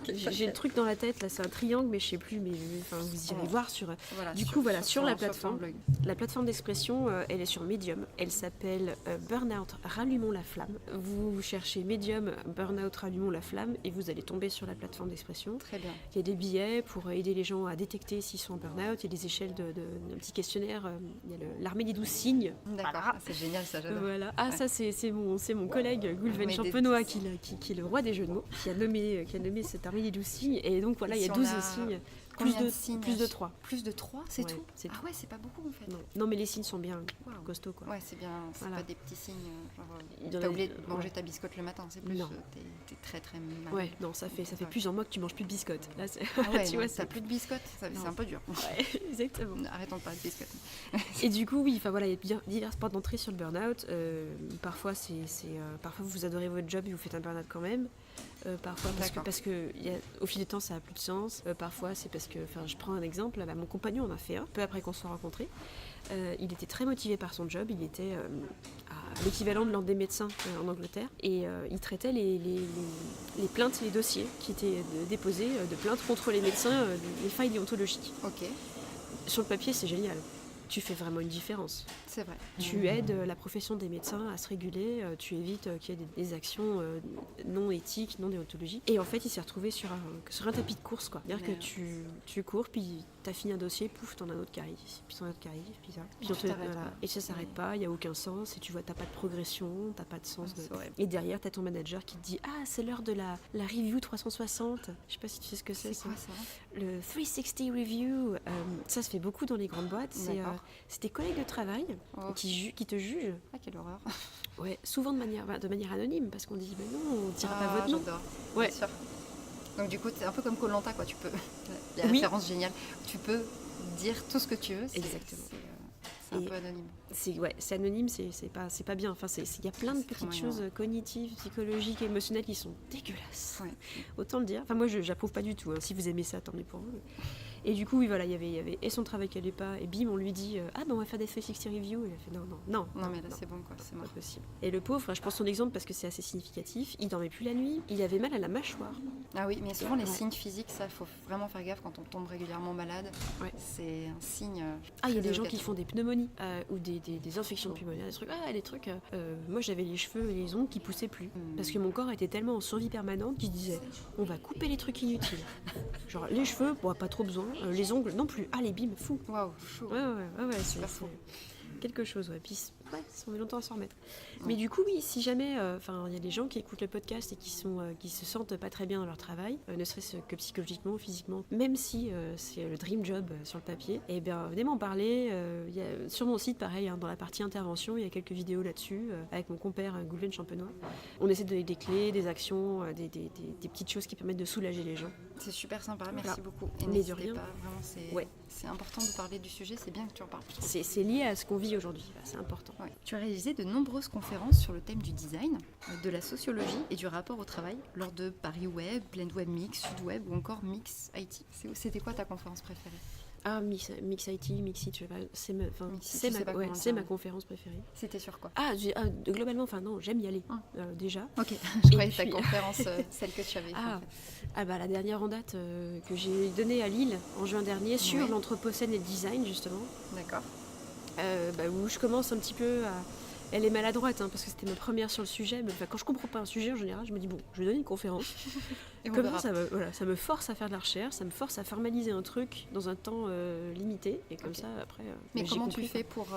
J'ai le truc dans la tête, là, c'est un triangle, mais je sais plus. Mais vous irez voir. voir sur... Voilà, sur la ton plateforme. blog. La plateforme d'expression, elle est sur Medium. Elle s'appelle Burnout Rallumons la flamme. Vous cherchez Medium Burnout Rallumons la flamme et vous allez tomber sur la plateforme d'expression. Très bien. Il y a des billets pour aider les gens à détecter s'ils sont en burn-out. Il y a des échelles d'un petit questionnaire. Il y a l'armée des 12 signes. D'accord, Voilà. c'est génial ça, j'adore. Voilà. Ouais. Ça c'est mon collègue Gulven Mais Champenois qui est le roi des jeux de mots, qui a nommé cette armée des 12 signes. Et donc voilà, Et il y si a on 12 a signes. Combien de signes? Plus de 3. Plus de 3, c'est Ouais, tout? c'est Ah tout. ouais, c'est pas beaucoup en fait. Non, mais les signes sont bien Wow. costauds, quoi. Ouais, c'est bien, c'est Voilà. pas des petits signes, Il y en t'as a- oublié de manger ouais. ta biscotte le matin, c'est plus, Non. t'es très très mal. Ouais, non, ça fait Ouais. plusieurs mois que tu manges plus de biscottes. Là, c'est... Ah ouais, tu non, vois, t'as plus de biscottes, c'est Non. un peu dur. Ouais, exactement. Arrêtons de parler de biscottes. Et du coup, oui, enfin voilà, il y a diverses portes d'entrée sur le burn-out. Parfois, parfois vous adorez votre job et vous faites un burn-out quand même. Parfois parce que au fil du temps ça a plus de sens. Parfois c'est parce que, enfin, je prends un exemple. Mon compagnon en a fait un peu après qu'on se soit rencontrés. Il était très motivé par son job. Il était à l'équivalent de l'ordre des médecins en Angleterre et il traitait les plaintes, les dossiers qui étaient déposés de plaintes contre les médecins, les failles déontologiques. Ok, Sur le papier, c'est génial. Tu fais vraiment une différence. c'est vrai. Tu aides la profession des médecins à se réguler, tu évites qu'il y ait des actions non éthiques, non déontologiques. Et en fait, il s'est retrouvé sur un tapis de course, quoi. C'est-à-dire que tu cours, puis t'as fini un dossier, pouf, t'en as un autre qui arrive, puis t'en as un autre qui arrive, puis ça. Puis Tu t'arrêtes pas. Et ça s'arrête pas, il n'y a aucun sens, et tu vois, t'as pas de progression, t'as pas de sens. Ah, c'est horrible. Et derrière, t'as ton manager qui te dit: ah, c'est l'heure de la review 360. Je sais pas si tu sais ce que c'est. C'est quoi ça? Le 360 review, ça se fait beaucoup dans les grandes boîtes. D'accord. C'est tes collègues de travail Oh. qui te jugent. Ah, quelle horreur. Ouais, souvent de manière anonyme, parce qu'on dit: mais non, on dira pas Ah, votre nom. j'adore. Ouais. Bien sûr. Donc du coup, c'est un peu comme koh quoi, tu peux... La Oui. référence géniale. Tu peux dire tout ce que tu veux. Exactement. C'est un Et- peu anonyme. C'est anonyme, c'est pas bien. Enfin, il y a plein de C'est petites très choses moyen. cognitives, psychologiques, émotionnelles qui sont dégueulasses. Ouais. Autant le dire. Enfin, moi, j'approuve pas du tout. Si vous aimez ça, tant mieux pour vous. Et du coup, oui, voilà, il y avait et son travail qui allait pas, et bim, on lui dit: ah ben on va faire des 360 reviews. Et il a fait: non. Non mais là c'est bon quoi, c'est Pas mort. possible. Et le pauvre, je prends son exemple parce que c'est assez significatif, il dormait plus la nuit, il avait mal à la mâchoire. Ah oui, mais souvent les Ouais. signes physiques, ça faut vraiment faire gaffe quand on tombe régulièrement malade. Ouais. C'est un signe. Ah, il y a très des gens qui évocateur. font des pneumonies ou des infections pulmonaires, des trucs. Moi, j'avais les cheveux et les ongles qui poussaient plus parce que mon corps était tellement en survie permanente qu'il disait: on va couper les trucs inutiles. Genre les cheveux, bon, pas trop besoin, les ongles non plus. Allez, bim, fou. Waouh, chaud. Ouais, c'est Super fou. quelque chose, ouais. Puis, ça met longtemps à s'en remettre. Mais du coup, oui, si jamais, il y a des gens qui écoutent le podcast et qui se sentent pas très bien dans leur travail, ne serait-ce que psychologiquement ou physiquement, même si c'est le dream job sur le papier, eh bien, venez m'en parler. Sur mon site, pareil, dans la partie intervention, il y a quelques vidéos là-dessus, avec mon compère Gulven Champenois. On essaie de donner des clés, des actions, des petites choses qui permettent de soulager les gens. C'est super sympa, merci Voilà. beaucoup. Et Mais de n'hésitez rien. pas, vraiment, Ouais. c'est important de parler du sujet, c'est bien que tu en parles. C'est lié à ce qu'on vit aujourd'hui, c'est important. Ouais. Tu as réalisé de nombreuses conférences sur le thème du design, de la sociologie et du rapport au travail lors de Paris Web, Blend Web Mix, Sud Web ou encore Mix IT. C'était quoi ta conférence préférée? Ah, Mix IT, Mixit, je sais pas, c'est Mixit, je sais pas comment c'est dire. ma conférence préférée. C'était sur quoi? Globalement, non, j'aime y aller, déjà. Ok, je Et croyais que ta puis- conférence, celle que tu avais fait. En fait. La dernière en date que j'ai donnée à Lille en juin dernier sur Oui. l'anthropocène et le design, justement, D'accord. où je commence un petit peu à... Elle est maladroite, parce que c'était ma première sur le sujet, mais quand je comprends pas un sujet, en général, je me dis: bon, je vais donner une conférence. Et on Comme verra. ça me force à faire de la recherche, ça me force à formaliser un truc dans un temps limité, et comme Ok. ça, après... Mais j'ai comment compris, tu fais pour...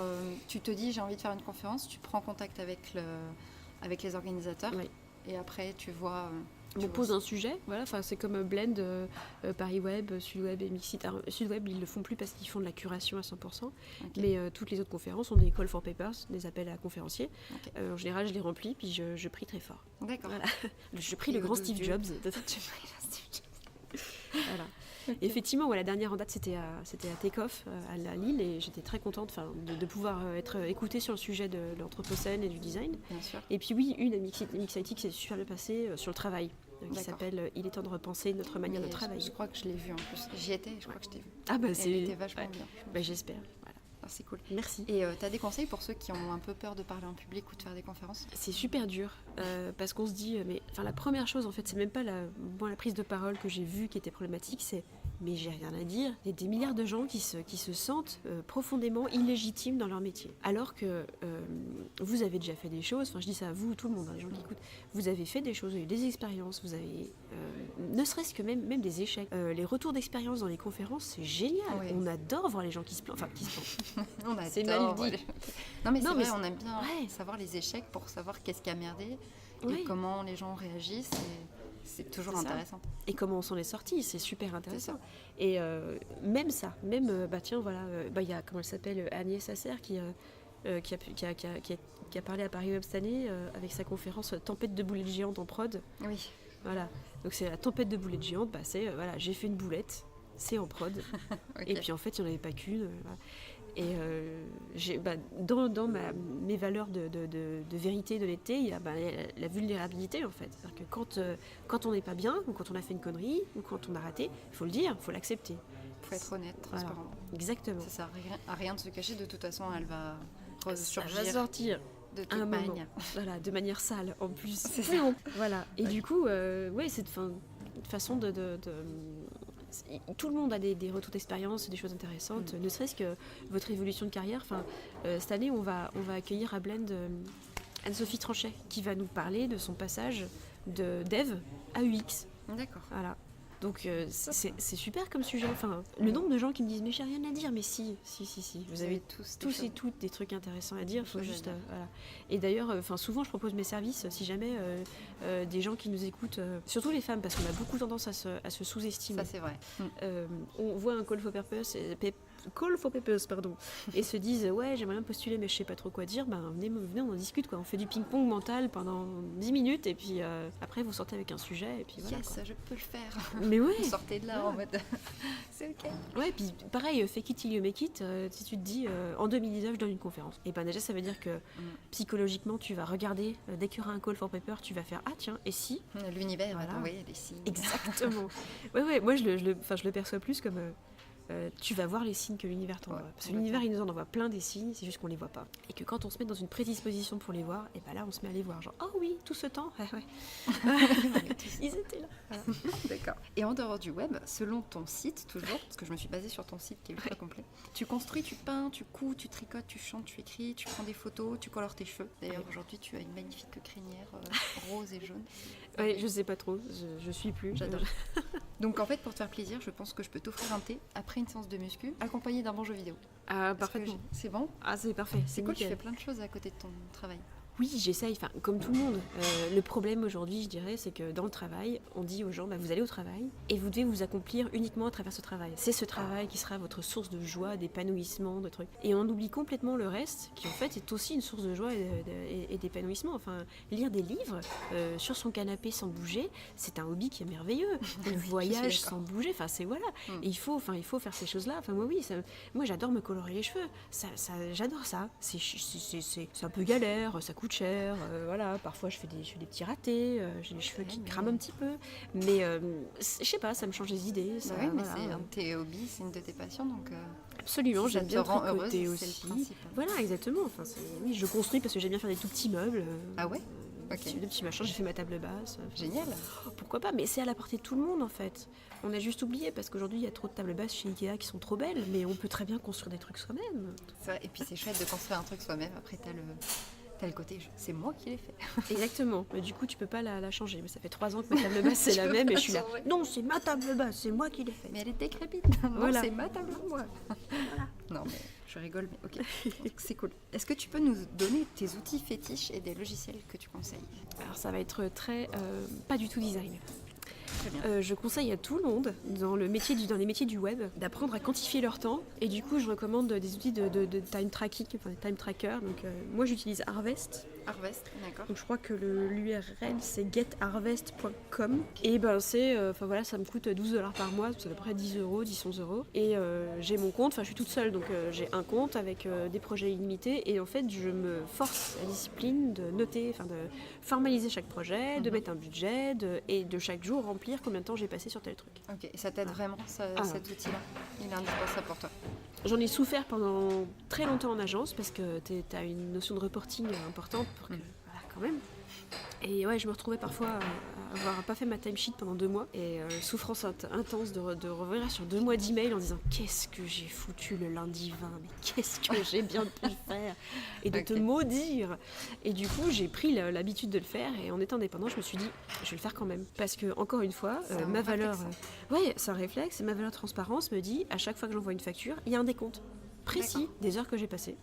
tu te dis j'ai envie de faire une conférence, tu prends contact avec les organisateurs Ouais. et après tu vois... On pose un sujet, c'est comme Blend, Paris Web, Sud Web et Mixit. Alors, Sud Web, ils le font plus parce qu'ils font de la curation à 100%, Ok. mais toutes les autres conférences ont des call for papers, des appels à conférenciers. Ok. En général, je les remplis, puis je prie très fort. D'accord. Voilà. Je prie Et le au grand dos Steve Dieu. Jobs. Tu pries le Steve Jobs. Voilà. Ok. Effectivement, la dernière en date, c'était à Takeoff, à Lille, et j'étais très contente de pouvoir être écoutée sur le sujet de l'anthropocène et du design. Bien sûr. Et puis oui, une à Mix IT qui s'est super bien passée sur le travail, qui D'accord. s'appelle Il est temps de repenser notre manière Mais de travailler. Je crois que je l'ai vu en plus. J'y étais, je crois que je t'ai vu. Ah bah Elle était vachement bien. j'espère. Voilà. Ah, c'est cool. Merci. Et tu as des conseils pour ceux qui ont un peu peur de parler en public ou de faire des conférences? C'est super dur parce qu'on se dit la première chose en fait, c'est même pas la prise de parole que j'ai vue qui était problématique, c'est mais j'ai rien à dire. Il y a des milliards de gens qui se sentent profondément illégitimes dans leur métier. Alors que vous avez déjà fait des choses, enfin je dis ça à vous, tout le monde, les gens qui écoutent, vous avez fait des choses, vous avez eu des expériences, vous avez ne serait-ce que même des échecs. Les retours d'expérience dans les conférences, c'est génial. Oui. On adore voir les gens qui se plantent. Enfin, qui se plantent. On adore. C'est mal dit. Non mais c'est vrai, on aime bien savoir les échecs pour savoir qu'est-ce qui a merdé et comment les gens réagissent. C'est toujours intéressant. Et comment on s'en est sortis, c'est super intéressant. Et même ça, tiens, voilà, il y a, comment elle s'appelle, Agnès Asser qui a parlé à Paris Web cette année avec sa conférence Tempête de boulettes géantes en prod. Oui. Voilà, donc c'est la tempête de boulettes géantes, c'est j'ai fait une boulette, c'est en prod. Okay. Et puis en fait, il n'y en avait pas qu'une. Voilà. Et dans mes valeurs de vérité, d'honnêteté, il y a la vulnérabilité en fait. C'est-à-dire que quand on n'est pas bien, ou quand on a fait une connerie, ou quand on a raté, il faut le dire, il faut l'accepter. Il faut être honnête, transparent. Voilà. Exactement. Ça sert à rien de se cacher, de toute façon elle va ressurgir. Elle va sortir. De toute manière. Voilà, de manière sale en plus. C'est ça. Voilà. Et du coup, c'est une façon de tout le monde a des retours d'expérience, des choses intéressantes, ne serait-ce que votre évolution de carrière. Cette année, on va accueillir à Blend Anne-Sophie Tranchet, qui va nous parler de son passage de dev à UX. D'accord. Voilà. Donc c'est super comme sujet. Enfin, le nombre de gens qui me disent mais j'ai rien à dire, mais si. Vous avez tous et toutes des trucs intéressants à dire. Faut juste voilà. Et d'ailleurs, souvent je propose mes services si jamais des gens qui nous écoutent, surtout les femmes, parce qu'on a beaucoup tendance à se sous-estimer. Ça c'est vrai. On voit un call for purpose. Et se disent ouais j'aimerais bien postuler mais je sais pas trop quoi dire, venez on en discute quoi, on fait du ping-pong mental pendant 10 minutes et puis après vous sortez avec un sujet et puis voilà. Yes, quoi. Je peux le faire. Mais oui. Sortez de là en mode c'est ok. Ouais, puis pareil, fake it till you make it, si tu te dis en 2019 je donne une conférence, et déjà ça veut dire que psychologiquement tu vas regarder, dès qu'il y aura un call for paper tu vas faire ah tiens et si l'univers va t'envoyer des signes. Exactement. ouais moi je le perçois plus comme tu vas voir les signes que l'univers t'envoie. Parce que l'univers, il nous en envoie plein des signes, c'est juste qu'on les voit pas. Et que quand on se met dans une prédisposition pour les voir, et là, on se met à les voir. Genre, oh oui, tout ce temps, ouais. Ils étaient là. Voilà. D'accord. Et en dehors du web, selon ton site, toujours, parce que je me suis basée sur ton site qui est ultra complet, tu construis, tu peins, tu couds, tu tricotes, tu chantes, tu écris, tu prends des photos, tu colores tes cheveux. D'ailleurs, aujourd'hui, tu as une magnifique crinière rose et jaune. Ouais, je sais pas trop, je suis plus. J'adore. Donc en fait, pour te faire plaisir, je pense que je peux t'offrir un thé après une séance de muscu, accompagné d'un bon jeu vidéo. Ah, parfaitement. C'est bon ? Ah, c'est parfait. C'est cool, tu fais plein de choses à côté de ton travail. Oui, j'essaye, comme tout le monde. Le problème aujourd'hui, je dirais, c'est que dans le travail, on dit aux gens, vous allez au travail et vous devez vous accomplir uniquement à travers ce travail. C'est ce travail qui sera votre source de joie, d'épanouissement, de trucs. Et on oublie complètement le reste, qui en fait est aussi une source de joie et d'épanouissement. Enfin, lire des livres sur son canapé sans bouger, c'est un hobby qui est merveilleux. Le voyage sans bouger, c'est voilà. Et il faut faire ces choses-là. Enfin, moi j'adore me colorer les cheveux. J'adore ça. C'est un peu galère, ça coûte cher, voilà, parfois je fais des petits ratés, j'ai les cheveux qui crament un petit peu, mais je sais pas, ça me change les idées. Ça, oui, mais c'est un de tes hobbies, c'est une de tes passions, donc... Absolument, si j'aime bien tricoter heureuse, aussi. Voilà, exactement. Oui, je construis parce que j'aime bien faire des tout petits meubles. Ah ouais? Okay. De petits machins, j'ai fait ma table basse. Génial. Pourquoi pas? Mais c'est à la portée de tout le monde en fait. On a juste oublié parce qu'aujourd'hui il y a trop de tables basses chez Ikea qui sont trop belles, mais on peut très bien construire des trucs soi-même. C'est vrai, et puis c'est chouette de construire un truc soi-même. Après t'as le côté, c'est moi qui l'ai fait. Exactement. Mais du coup, tu peux pas la changer. Mais ça fait 3 ans que ma table basse c'est la même et je suis là. Non, c'est ma table basse, c'est moi qui l'ai fait. Mais elle est décrépite. Voilà. Non, c'est ma table à moi. Voilà. Non, mais je rigole, mais ok. C'est cool. Est-ce que tu peux nous donner tes outils fétiches et des logiciels que tu conseilles? Alors, ça va être très pas du tout design. Très bien. Je conseille à tout le monde, dans les métiers du web, d'apprendre à quantifier leur temps. Et du coup, je recommande des outils de time tracking, enfin des time trackers. Donc, moi, j'utilise Harvest. Harvest, d'accord. Donc, je crois que l'URL, c'est getharvest.com. Et ça me coûte $12 par mois, c'est à peu près 10 11 €. Et j'ai mon compte, je suis toute seule, donc j'ai un compte avec des projets illimités. Et en fait, je me force la discipline de noter, de formaliser chaque projet, de mettre un budget, et de chaque jour remplir combien de temps j'ai passé sur tel truc. Ok, et ça t'aide vraiment, cet outil-là? Il est indispensable pour toi? J'en ai souffert pendant très longtemps en agence parce que tu as une notion de reporting importante pour que quand même. Et ouais, je me retrouvais parfois à avoir pas fait ma timesheet pendant 2 mois et souffrance intense de revenir sur 2 mois d'email en disant qu'est-ce que j'ai foutu le lundi 20, mais qu'est-ce que j'ai bien pu faire et de te maudire. Et du coup, j'ai pris l'habitude de le faire et en étant indépendant, je me suis dit je vais le faire quand même parce que encore une fois, ma valeur, c'est un réflexe et ma valeur de transparence me dit à chaque fois que j'envoie une facture, il y a un décompte précis des heures que j'ai passées.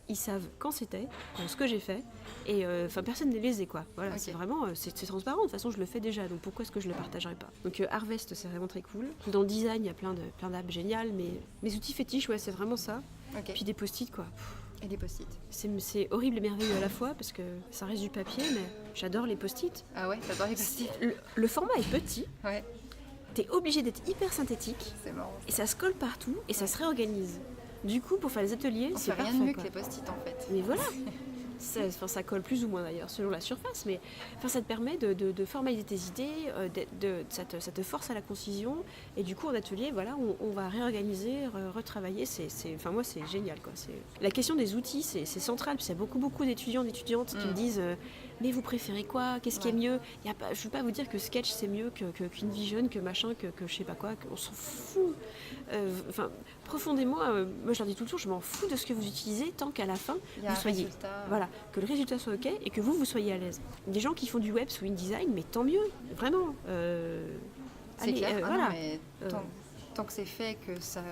Ils savent quand c'était, ce que j'ai fait, et personne n'est lésé, quoi. Voilà, c'est vraiment, c'est transparent, de toute façon je le fais déjà, donc pourquoi est-ce que je le partagerais pas? Donc Harvest, c'est vraiment très cool. Dans le design, il y a plein d'apps géniales, mais mes outils fétiches, ouais, c'est vraiment ça. Puis des post-it, quoi. Et les post-it. C'est horrible et merveilleux à la fois, parce que ça reste du papier, mais j'adore les post-it. Ah ouais, t'adores les post-it. Le format est petit. Ouais. T'es obligé d'être hyper synthétique. C'est marrant. Et ça se colle partout, et ça se réorganise. Du coup, pour faire les ateliers, c'est parfait. On fait rien de mieux que les post-it en fait. Mais voilà. Ça colle plus ou moins d'ailleurs selon la surface, mais ça te permet de formaliser tes idées, ça te force à la concision, et du coup en atelier, voilà, on va réorganiser, retravailler. Moi c'est génial, quoi. La question des outils, c'est central. Puis il y a beaucoup d'étudiants, d'étudiantes qui me disent mais vous préférez quoi? Qu'est-ce qui est mieux? Je ne veux pas vous dire que Sketch c'est mieux qu'InVision, que machin, que je sais pas quoi, on s'en fout. Profondément, moi je leur dis tout le temps, je m'en fous de ce que vous utilisez tant qu'à la fin vous soyez, voilà, que le résultat soit ok et que vous soyez à l'aise. Des gens qui font du web sous InDesign, mais tant mieux, vraiment. C'est clair. Voilà. Non, mais tant que c'est fait, que ça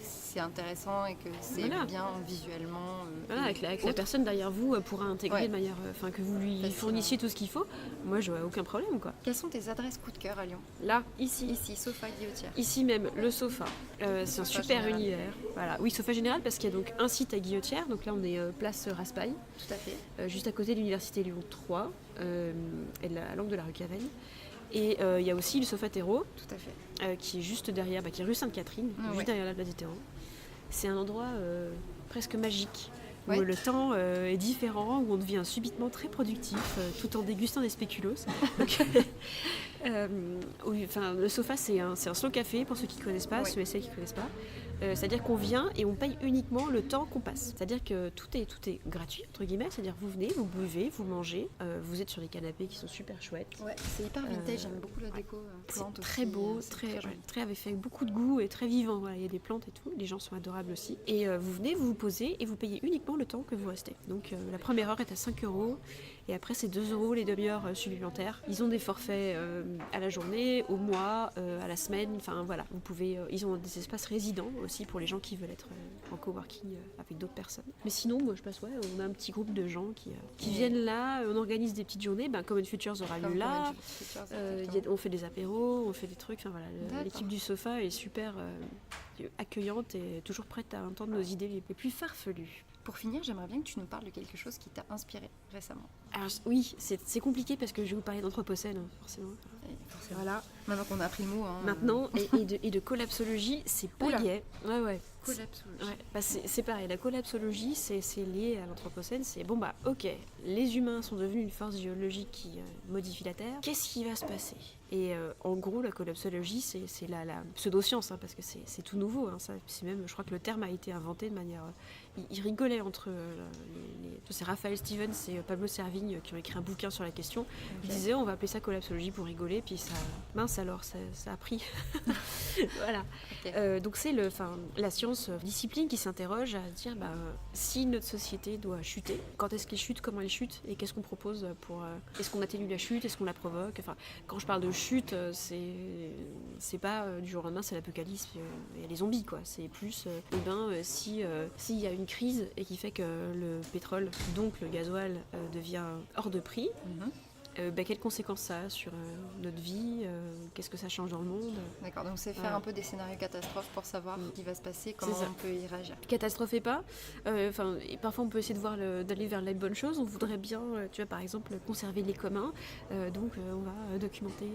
c'est intéressant et que c'est bien visuellement. Avec la personne derrière vous pourra intégrer de manière, que vous lui fournissiez tout ce qu'il faut. Moi, je vois aucun problème, quoi. Quelles sont tes adresses coup de cœur à Lyon? Là, ici, Sofa Guillotière. Ici même, le Sofa. C'est un super univers. Voilà. Oui, Sofa Général, parce qu'il y a donc un site à Guillotière. Donc là, on est place Raspail. Tout à fait. Juste à côté de l'université Lyon 3, à l'angle de la rue Cavenne. Et il y a aussi le Sofa Terreau. Tout à fait. Qui est juste derrière, qui est rue Sainte-Catherine, juste derrière la place des Terreaux. C'est un endroit presque magique, où le temps est différent, où on devient subitement très productif, tout en dégustant des spéculoos. Le Sofa, c'est un slow café, pour ceux qui ne connaissent pas, ceux et celles qui ne connaissent pas. C'est-à-dire qu'on vient et on paye uniquement le temps qu'on passe. C'est-à-dire que tout est gratuit, entre guillemets. C'est-à-dire vous venez, vous buvez, vous mangez, vous êtes sur des canapés qui sont super chouettes. Ouais, c'est hyper vintage, j'aime beaucoup la déco. C'est très beau, très avec beaucoup de goût et très vivant. Voilà, il y a des plantes et tout, les gens sont adorables aussi. Et vous venez, vous vous posez et vous payez uniquement le temps que vous restez. Donc la première heure est à 5 € et après c'est 2 € les demi-heures supplémentaires. Ils ont des forfaits à la journée, au mois, à la semaine. Enfin voilà, vous pouvez. Ils ont des espaces résidents aussi pour les gens qui veulent être en coworking avec d'autres personnes. Mais sinon, moi je passe, on a un petit groupe de gens qui viennent là, on organise des petites journées, Common Futures aura lieu là, on fait des apéros, on fait des trucs, l'équipe du Sofa est super accueillante et toujours prête à entendre nos idées les plus farfelues. Pour finir, j'aimerais bien que tu nous parles de quelque chose qui t'a inspiré récemment. Alors oui, c'est compliqué parce que je vais vous parler d'anthropocène, forcément. Voilà. Maintenant qu'on a appris le mot. Maintenant, et de collapsologie, c'est pas lié. Ouais. Collapsologie. Ouais. C'est pareil, la collapsologie, c'est lié à l'anthropocène. C'est ok, les humains sont devenus une force géologique qui modifie la Terre. Qu'est-ce qui va se passer? Et en gros, la collapsologie, c'est la pseudo-science, parce que c'est tout nouveau. C'est même, je crois que le terme a été inventé de manière... Ils rigolaient entre c'est Raphaël Stevens et Pablo Servigne qui ont écrit un bouquin sur la question. Ils disaient on va appeler ça collapsologie pour rigoler, puis ça a pris. Voilà. Okay. Donc c'est la science discipline qui s'interroge à dire si notre société doit chuter, quand est-ce qu'elle chute, comment elle chute et qu'est-ce qu'on propose pour est-ce qu'on atténue la chute, est-ce qu'on la provoque, quand je parle de chute, c'est pas du jour au lendemain, c'est l'apocalypse et les zombies, quoi. C'est plus s'il y a une crise et qui fait que le pétrole, donc le gasoil, devient hors de prix, quelles conséquences ça a sur notre vie, qu'est-ce que ça change dans le monde. D'accord, donc c'est faire un peu des scénarios catastrophes pour savoir ce qui va se passer, comment on peut y réagir. Catastrophez pas, et parfois on peut essayer d'aller vers les bonnes choses. On voudrait bien, par exemple, conserver les communs, donc on va documenter,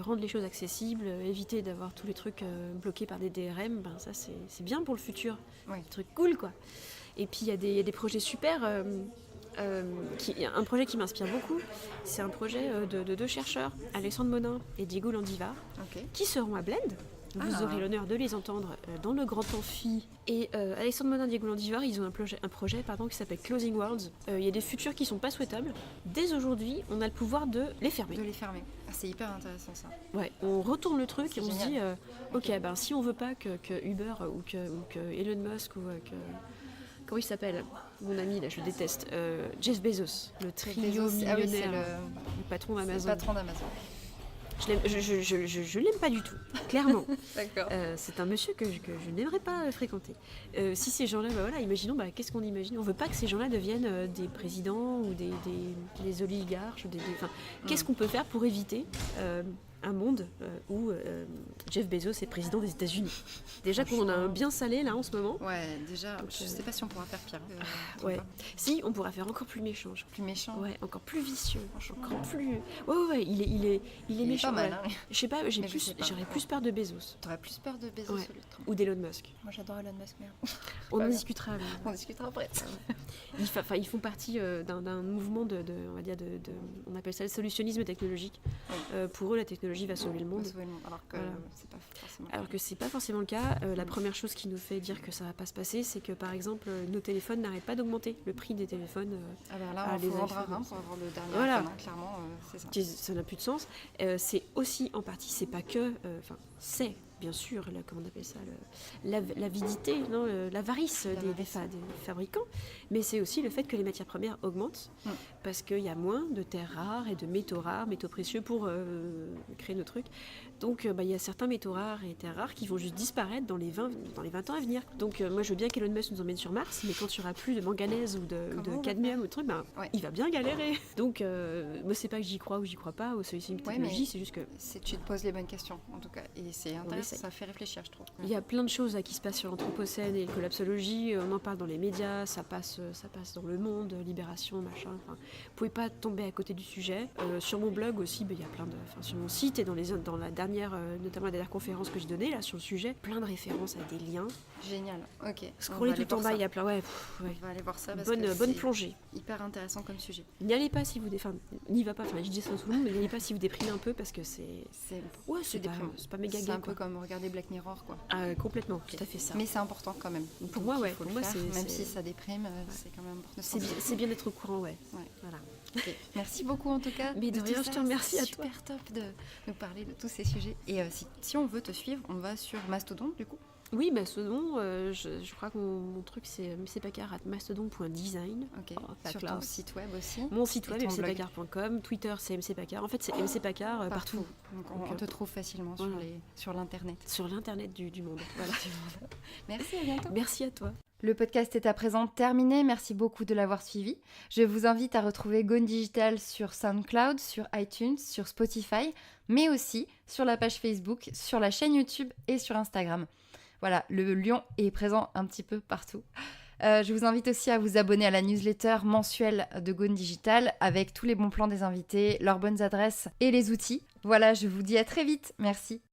rendre les choses accessibles, éviter d'avoir tous les trucs bloqués par des DRM, ça c'est bien pour le futur, des trucs cool, quoi. Et puis il y a des projets super... un projet qui m'inspire beaucoup, c'est un projet de 2 chercheurs, Alexandre Monin et Diego Landivar, qui seront à Blend. Vous aurez l'honneur de les entendre dans le Grand Amphi. Et Alexandre Monin, Diego Landivar, ils ont un projet qui s'appelle Closing Worlds. Il y a des futurs qui sont pas souhaitables. Dès aujourd'hui, on a le pouvoir de les fermer. C'est hyper intéressant ça. Ouais, on retourne le truc et on se dit, Ok. si on veut pas que Uber ou que Elon Musk ou que... Comment il s'appelle ? Mon ami, là, je le déteste. Jeff Bezos, le trio-millionnaire, le patron d'Amazon. Je l'aime pas du tout, clairement. D'accord. C'est un monsieur que je n'aimerais pas fréquenter. Si ces gens-là, imaginons, qu'est-ce qu'on imagine ? On veut pas que ces gens-là deviennent des présidents ou des oligarches. Qu'est-ce qu'on peut faire pour éviter un monde où Jeff Bezos est président des États-Unis ? Déjà qu'on a un bien salé là en ce moment. Ouais, déjà, je sais pas si on pourra faire pire. Ouais. Si, on pourra faire encore plus méchant. Plus méchant. Ouais, encore plus vicieux. Encore plus. Ouais, il est méchant. Pas mal, hein. Je sais pas, j'aurais plus peur de Bezos. T'aurais plus peur de Bezos Ouais. Ou d'Elon Musk. Moi j'adore Elon Musk, mais On en discutera. on discutera après. Ils font partie d'un mouvement on va dire on appelle ça le solutionnisme technologique. Pour eux, la technologie va sauver le monde. Alors que c'est pas forcément le cas. La première chose qui nous fait dire que ça va pas se passer, c'est que par exemple, nos téléphones n'arrêtent pas d'augmenter. Le prix des téléphones. Là, il faut vendre un rein pour avoir le dernier iPhone, clairement, c'est ça. Ça n'a plus de sens. C'est aussi en partie, c'est pas que. C'est bien sûr, comment on appelle ça, l'avidité, l'avarice des fabricants, mais c'est aussi le fait que les matières premières augmentent, parce qu'il y a moins de terres rares et de métaux rares, métaux précieux pour créer nos trucs. Donc il y a certains métaux rares et terres rares qui vont juste disparaître dans les 20 ans à venir. Donc moi je veux bien qu'Elon Musk nous emmène sur Mars, mais quand il n'y aura plus de manganèse ou de cadmium ou de trucs, il va bien galérer. Donc moi c'est pas que j'y crois ou j'y crois pas, ou c'est une technologie, c'est juste que... Tu te poses les bonnes questions en tout cas, et c'est intéressant, ça fait réfléchir je trouve. Il y a plein de choses qui se passent sur l'anthropocène et collapsologie, on en parle dans les médias, ça passe dans le monde, Libération, machin, vous pouvez pas tomber à côté du sujet. Sur mon blog aussi, il y a plein de... sur mon site et dans la dernière, notamment la dernière conférence que j'ai donnée là, sur le sujet, plein de références avec des liens. Génial, ok. Scrollez tout en bas, il y a plein... On va aller voir ça parce bonne plongée. Hyper intéressant comme sujet. N'y allez pas si vous... n'y va pas, je dis ça à tout le monde, mais n'y allez pas si vous déprimez un peu parce que c'est pas méga gay. C'est un peu comme regarder Black Mirror, quoi. Complètement, tout à fait ça. Mais c'est important quand même. Pour moi, ouais. Pour moi, même si ça déprime, c'est quand même important. C'est bien d'être au courant, ouais. Voilà. Okay. Merci beaucoup en tout cas. Mais de rien, je te remercie à toi. Super top de nous parler de tous ces sujets. Et si on veut te suivre, on va sur Mastodon du coup. Oui, Mastodon, je crois que mon truc c'est mcpacard@mastodon.design. Ok, sur ton site web aussi. Mon site web, mcpacard.com. Twitter, c'est mcpacard. En fait, c'est mcpacard partout. Donc on te trouve facilement sur l'internet. Sur l'internet du monde. Voilà. Merci, à bientôt. Merci à toi. Le podcast est à présent terminé, merci beaucoup de l'avoir suivi. Je vous invite à retrouver Gone Digital sur SoundCloud, sur iTunes, sur Spotify, mais aussi sur la page Facebook, sur la chaîne YouTube et sur Instagram. Voilà, le lion est présent un petit peu partout. Je vous invite aussi à vous abonner à la newsletter mensuelle de Gone Digital avec tous les bons plans des invités, leurs bonnes adresses et les outils. Voilà, je vous dis à très vite, merci.